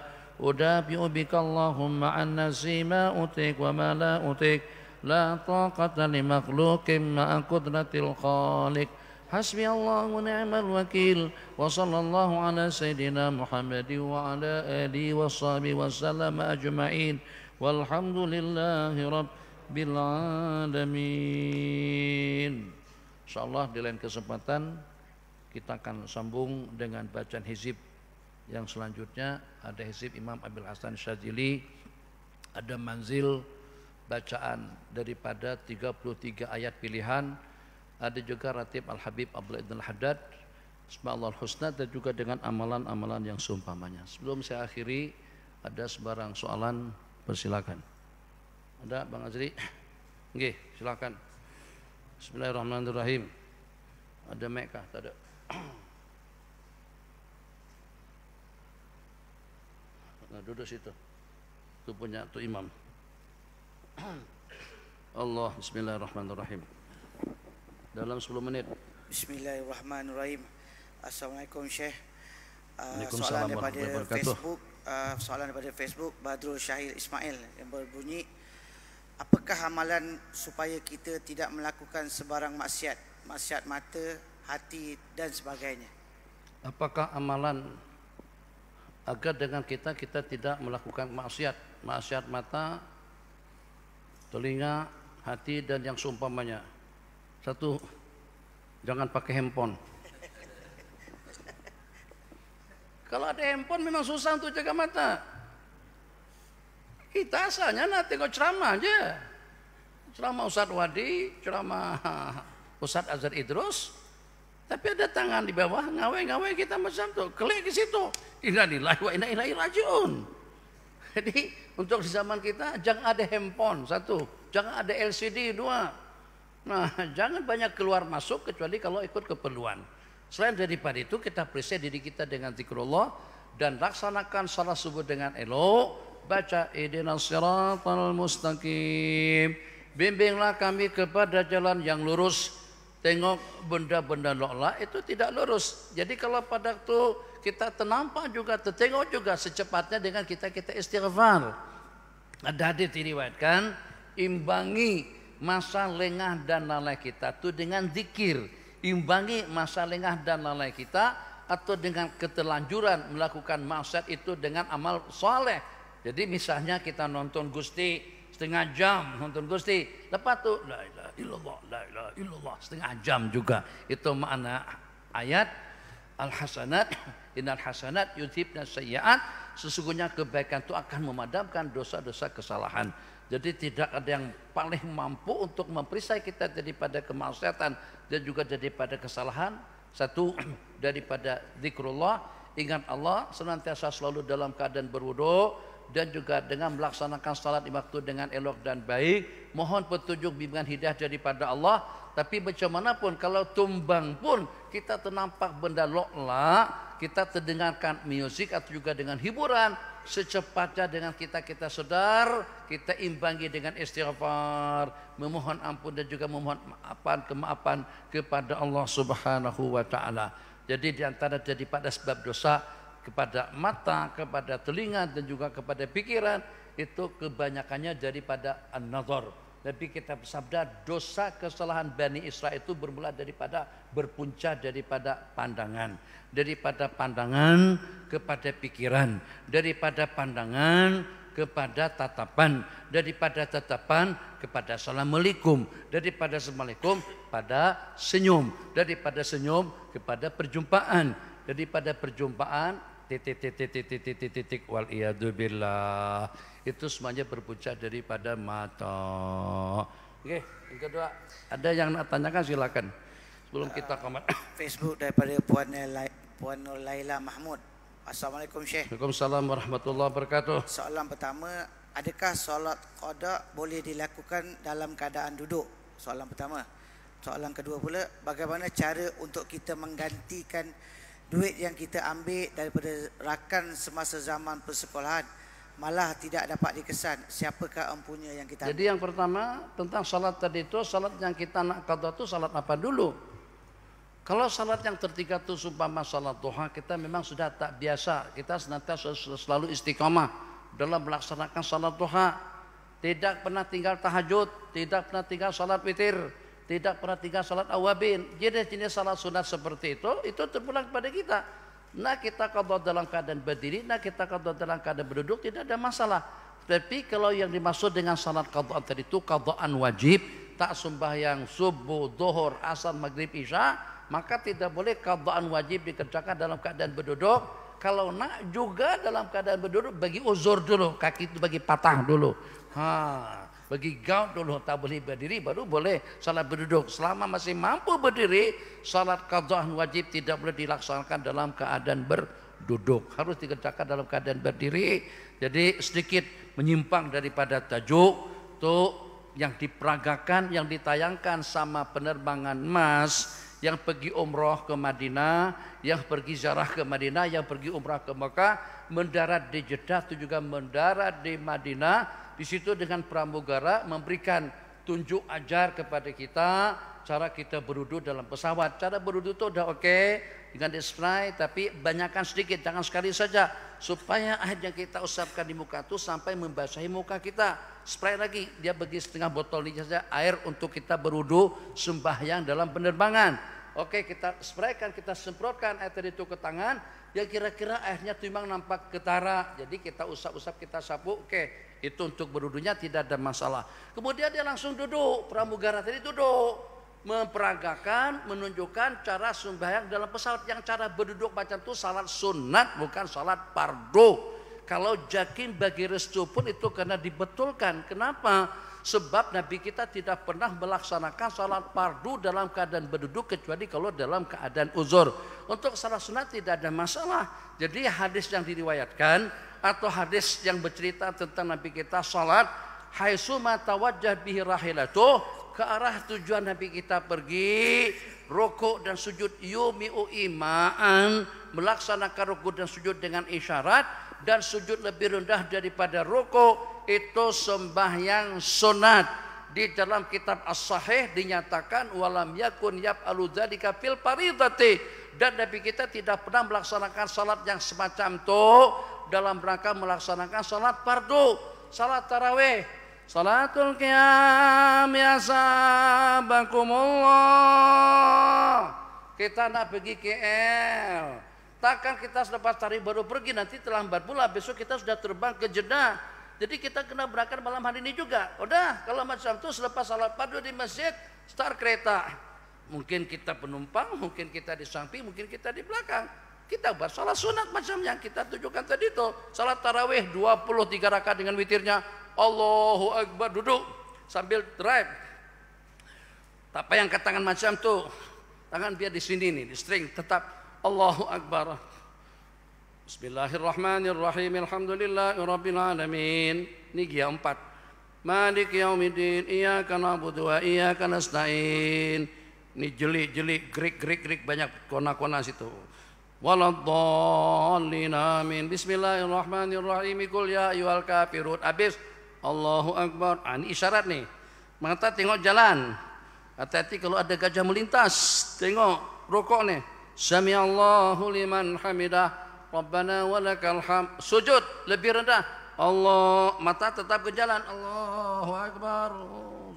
أدافع بك اللهم عن نفسي ما أطيق وما لا أطيق لا طاقة لمخلوق مع قدرة الخالق حسبي الله ونعم الوكيل وصلى الله على سيدنا محمد وعلى آله وصحبه وسلم أجمعين والحمد لله رب العالمين. InsyaAllah di lain kesempatan kita akan sambung dengan bacaan hizib yang selanjutnya. Ada hizib Imam Abil Hasan Syadzili, ada manzil bacaan daripada 33 ayat pilihan, ada juga ratib Al-Habib Abdullah Ibn Al-Haddad Asma'ul Husna, dan juga dengan amalan-amalan yang seumpamanya. Sebelum saya akhiri, ada sebarang soalan, persilakan. Ada Bang Azri? Nggih, silakan. Bismillahirrahmanirrahim. Ada mic kah? Tak ada. Nah, duduk situ. Itu punya tu imam. Allah, bismillahirrahmanirrahim. Dalam 10 menit. Bismillahirrahmanirrahim. Assalamualaikum Syekh. Waalaikumsalam Soalan daripada Facebook Badrul Syahil Ismail yang berbunyi, apakah amalan supaya kita tidak melakukan sebarang maksiat mata, hati dan sebagainya? Apakah amalan agar dengan kita tidak melakukan maksiat mata, telinga, hati dan yang seumpamanya? Satu, jangan pakai handphone. Kalau ada handphone memang susah untuk jaga mata. Kita asalnya tengok ceramah aja. Ceramah Ustaz Wadi, ceramah Ustaz Azhar Idrus. Tapi ada tangan di bawah, ngawai kita macam tu. Klik ke situ. Inna lillahi wa inna ilaihi raji'un. Jadi untuk di zaman kita jangan ada handphone, satu. Jangan ada LCD, dua. Nah, jangan banyak keluar masuk kecuali kalau ikut keperluan. Selain daripada itu, kita periksa diri kita dengan zikrullah dan laksanakan salat subuh dengan elok. Baca ihdinas siratal mustaqim. Bimbinglah kami kepada jalan yang lurus. Tengok benda-benda loklah itu tidak lurus. Jadi kalau pada waktu kita ternampak juga, tertengok juga secepatnya dengan kita istighfar. Ada hadis diriwayatkan, imbangi masa lengah dan lalai kita itu dengan zikir. Imbangi masa lengah dan lalai kita atau dengan keterlanjuran melakukan maksiat itu dengan amal soleh. Jadi misalnya kita nonton Gusti setengah jam, nonton Gusti, lepas tu la ilaha illallah setengah jam juga. Itu makna ayat al-hasanat innal hasanat yudhibna sayyi'at. Sesungguhnya kebaikan itu akan memadamkan dosa-dosa kesalahan. Jadi tidak ada yang paling mampu untuk memerisai kita daripada kemaksiatan dan juga daripada kesalahan. Satu, daripada zikrullah, ingat Allah, senantiasa selalu dalam keadaan berwudu, dan juga dengan melaksanakan salat di waktu dengan elok dan baik. Mohon petunjuk bimbingan hidayah daripada Allah. Tapi macam mana pun kalau tumbang pun kita ternampak benda loklah, kita terdengarkan musik atau juga dengan hiburan, secepatnya dengan kita sedar, kita imbangi dengan istighfar, memohon ampun dan juga memohon kemaafan kepada Allah Subhanahu wa taala. Jadi di antara daripada sebab dosa kepada mata, kepada telinga dan juga kepada pikiran itu kebanyakannya daripada an-nazar. Nabi kita bersabda, dosa kesalahan Bani Israel itu bermula berpunca daripada pandangan. Daripada pandangan kepada pikiran. Daripada pandangan kepada tatapan. Daripada tatapan kepada assalamualaikum. Daripada assalamualaikum pada senyum. Daripada senyum kepada perjumpaan. Daripada perjumpaan titik wal iyadzubillah. Itu semuanya berpunca daripada mata. Oke, yang kedua, ada yang nak tanyakan silakan. Sebelum kita komen. Facebook daripada Puan Nur Laila Mahmud. Assalamualaikum Syekh. Waalaikumsalam warahmatullahi wabarakatuh. Soalan pertama, adakah solat qada boleh dilakukan dalam keadaan duduk? Soalan pertama. Soalan kedua pula, bagaimana cara untuk kita menggantikan duit yang kita ambil daripada rakan semasa zaman persekolahan malah tidak dapat dikesan? Siapakah empunya yang kita ambil? Jadi yang pertama tentang salat tadi itu, salat yang kita nak qada itu salat apa dulu? Kalau salat yang tertiga itu sumpama salat duha, kita memang sudah tak biasa. Kita senantiasa selalu istiqamah dalam melaksanakan salat duha. Tidak pernah tinggal tahajud, tidak pernah tinggal salat witir, tidak pernah tinggal salat awabin. Jenis-jenis salat sunat seperti itu terpulang kepada kita. Nah kita qada dalam keadaan berdiri, nah kita qada dalam keadaan berduduk, tidak ada masalah. Tapi kalau yang dimaksud dengan salat qadaan tadi itu qadaan wajib, tak sembahyang subuh, zuhur, asar, maghrib, isya, maka tidak boleh qadaan wajib dikerjakan dalam keadaan berduduk. Kalau nak juga dalam keadaan berduduk, bagi uzur dulu, kaki itu bagi patah dulu. Bagi gaut dulu, tak boleh berdiri, baru boleh salat berduduk. Selama masih mampu berdiri, salat qadaan wajib tidak boleh dilaksanakan dalam keadaan berduduk, harus dikerjakan dalam keadaan berdiri. Jadi sedikit menyimpang daripada tajuk tuh yang diperagakan, yang ditayangkan sama penerbangan emas, yang pergi umrah ke Madinah, yang pergi ziarah ke Madinah, yang pergi umrah ke Mekah, mendarat di Jeddah, itu juga mendarat di Madinah. Di situ dengan pramugara memberikan tunjuk ajar kepada kita cara kita berduduk dalam pesawat. Cara berduduk itu udah oke, dengan display, tapi banyakkan sedikit, jangan sekali saja, supaya air yang kita usapkan di muka itu sampai membasahi muka kita. Spray lagi, dia bagi setengah botol ini saja air untuk kita berwudu sembahyang dalam penerbangan. Oke, kita spraykan, kita semprotkan air tadi itu ke tangan, ya kira-kira airnya timbang nampak ketara, jadi kita usap-usap, kita sapu, oke. Itu untuk berwudunya tidak ada masalah. Kemudian dia langsung duduk, pramugara tadi duduk, memperagakan, menunjukkan cara sembahyang dalam pesawat. Yang cara berduduk macam itu salat sunat, bukan salat fardu. Kalau jakin bagi restu pun itu karena dibetulkan. Kenapa? Sebab Nabi kita tidak pernah melaksanakan salat fardu dalam keadaan berduduk kecuali kalau dalam keadaan uzur. Untuk salat sunat tidak ada masalah. Jadi hadis yang diriwayatkan atau hadis yang bercerita tentang Nabi kita salat haitsuma tawajjah bihi rahilatuh, ke arah tujuan Nabi kita pergi, rukuk dan sujud yumi'u imaan, melaksanakan rukuk dan sujud dengan isyarat, dan sujud lebih rendah daripada rukuk, itu sembahyang sunat. Di dalam kitab As-Sahih dinyatakan walam yakun yaf'alu dzalika fil faridati, dan Nabi kita tidak pernah melaksanakan salat yang semacam itu dalam rangka melaksanakan salat fardu. Salat tarawih, salatul qiyam ya sabakumullah, kita nak pergi KL, takkan kita selepas tarawih baru pergi, nanti terlambat pula, besok kita sudah terbang ke Jeddah. Jadi kita kena berangkat malam hari ini juga. Udah, kalau macam itu selepas salat fardu di masjid, start kereta. Mungkin kita penumpang, mungkin kita di samping, mungkin kita di belakang. Kita buat salat sunat macam yang kita tunjukkan tadi itu. Salat tarawih 23 rakaat dengan witirnya. Allahu Akbar, duduk sambil drive. Tak payah angkat tangan macam tu. Tangan biar di sini nih, di string tetap Allahu Akbar. Bismillahirrahmanirrahim. Alhamdulillahirabbil alamin. Ini gia 4. Maliki yaumiddin. Iyyaka na'budu wa iyyaka nasta'in. Ini jeli-jeli, gerik banyak kona-kona situ. Waladdallin amin. Bismillahirrahmanirrahim. Qul ya ayyuhal kafirun. Habis Allahu Akbar. Ini isyarat nih. Mata tengok jalan. Hati-hati kalau ada gajah melintas. Tengok rokok nih. Samiallahu liman hamidah. Rabbana walakal hamd. Sujud lebih rendah. Allah, mata tetap ke jalan. Allahu Akbar.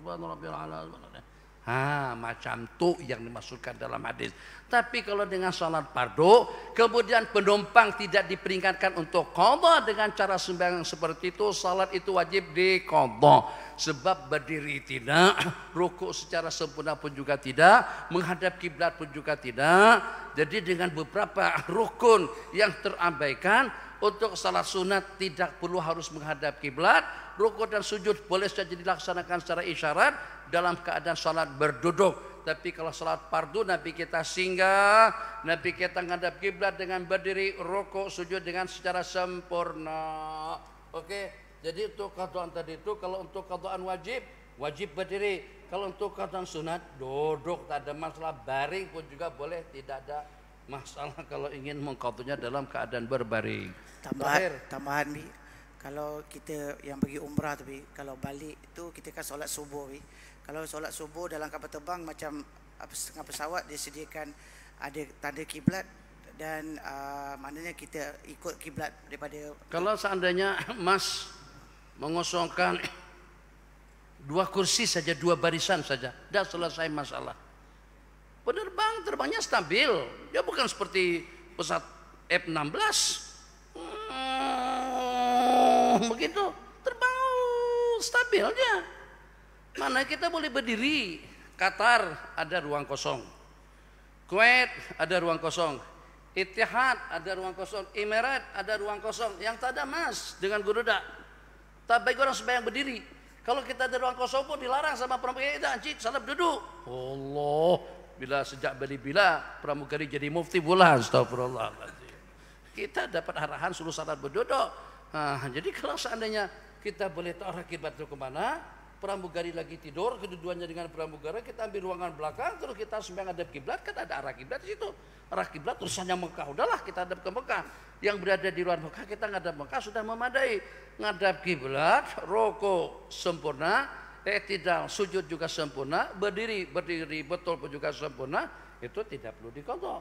subhanarabbiyal a'la. Macam tu yang dimaksudkan dalam hadis. Tapi kalau dengan salat fardu, kemudian penumpang tidak diperingatkan untuk qadha dengan cara sembahyang seperti itu, salat itu wajib diqadha. Sebab berdiri tidak, rukuk secara sempurna pun juga tidak, menghadap kiblat pun juga tidak. Jadi dengan beberapa rukun yang terabaikan, untuk salat sunat tidak perlu harus menghadap kiblat. Rukuk dan sujud boleh saja dilaksanakan secara isyarat dalam keadaan salat berduduk. Tapi kalau salat fardu, Nabi kita singgah, Nabi kita menghadap kiblat dengan berdiri, rukuk, sujud dengan secara sempurna. Oke, jadi untuk qadhaan tadi itu, kalau untuk qadhaan wajib berdiri. Kalau untuk qadhaan sunat duduk, tak ada masalah. Baring pun juga boleh, tidak ada masalah kalau ingin mengqadhanya dalam keadaan berbaring. Tambahan Bi, kalau kita yang pergi umrah tu Bi, kalau balik tu kita kan solat subuh Bi. Kalau solat subuh dalam kapal terbang macam setengah pesawat disediakan ada tanda kiblat dan maknanya kita ikut kiblat daripada. Kalau seandainya Mas mengosongkan 2 kursi saja, 2 barisan saja, dah selesai masalah. Penerbang terbangnya stabil, dia bukan seperti pesawat F-16. Begitu, terbang stabilnya. Mana kita boleh berdiri. Qatar ada ruang kosong, Kuwait ada ruang kosong, Ittihad ada ruang kosong, Emirat ada ruang kosong. Yang tak ada Mas dengan Garuda. Tak baik orang sembahyang berdiri. Kalau kita ada ruang kosong pun dilarang sama pramugari kita, anjing salat duduk. Allah, bila sejak bila pramugari jadi mufti bulan, astagfirullahaladzim. Kita dapat arahan suruh salat berduduk. Jadi kalau seandainya kita boleh tahu arah kiblat itu kemana, pramugari lagi tidur, kedudukannya dengan pramugara, kita ambil ruangan belakang, terus kita sembahyang hadap kiblat, kan ada arah kiblat di situ. Arah kiblat tulisannya Mekah, udahlah kita hadap ke Mekah. Yang berada di luar Mekah, kita ngadap Mekah sudah memadai. Ngadap kiblat, rukuk sempurna, i'tidal, sujud juga sempurna, berdiri betul pun juga sempurna, itu tidak perlu diqadha.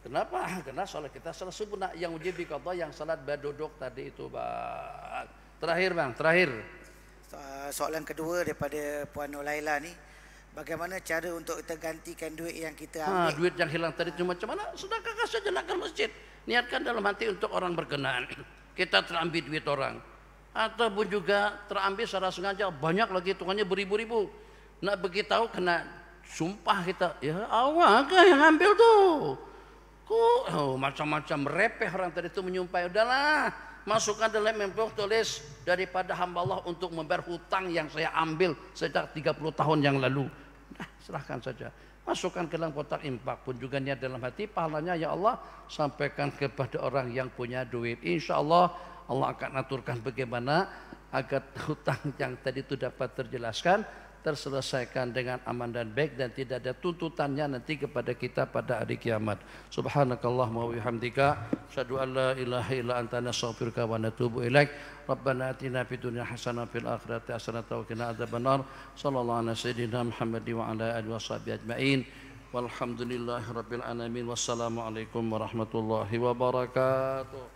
Kenapa? Karena salat kita salat sempurna. Yang wajib diqadha yang salat berduduk tadi itu, Bang. Terakhir. Soalan kedua daripada Puan Nolaila ni, bagaimana cara untuk kita gantikan duit yang kita ambil? Duit yang hilang tadi itu macam mana? Sedekahkan saja nak ke masjid. Niatkan dalam hati untuk orang berkenaan. Kita terambil duit orang. Ataupun juga terambil secara sengaja. Banyak lagi hitungannya beribu-ribu. Nak beritahu kena sumpah kita. Ya awak kan yang ambil tuh. Macam-macam repeh orang tadi itu menyumpah. Udahlah, masukkan dalam envelope tulis daripada hamba Allah untuk membayar hutang yang saya ambil sejak 30 tahun yang lalu. Serahkan saja. Masukkan ke dalam kotak infak pun juga niat dalam hati, pahalanya ya Allah sampaikan kepada orang yang punya duit. Insya Allah Allah akan aturkan bagaimana agar hutang yang tadi itu dapat terjelaskan, terselesaikan dengan aman dan baik, dan tidak ada tuntutannya nanti kepada kita pada hari kiamat. Subhanakallahumma wa bihamdika asyhadu an la ilaha illa anta nastaghfiruka wa natubu ilaik. Rabbana atina fid dunya hasanah fil akhirati hasanah wa qina adzabannar. Sallallahu ala sayyidina Muhammad wa ala alihi washabihi ajmain. Walhamdulillahirabbil alamin. Wassalamualaikum warahmatullahi wabarakatuh.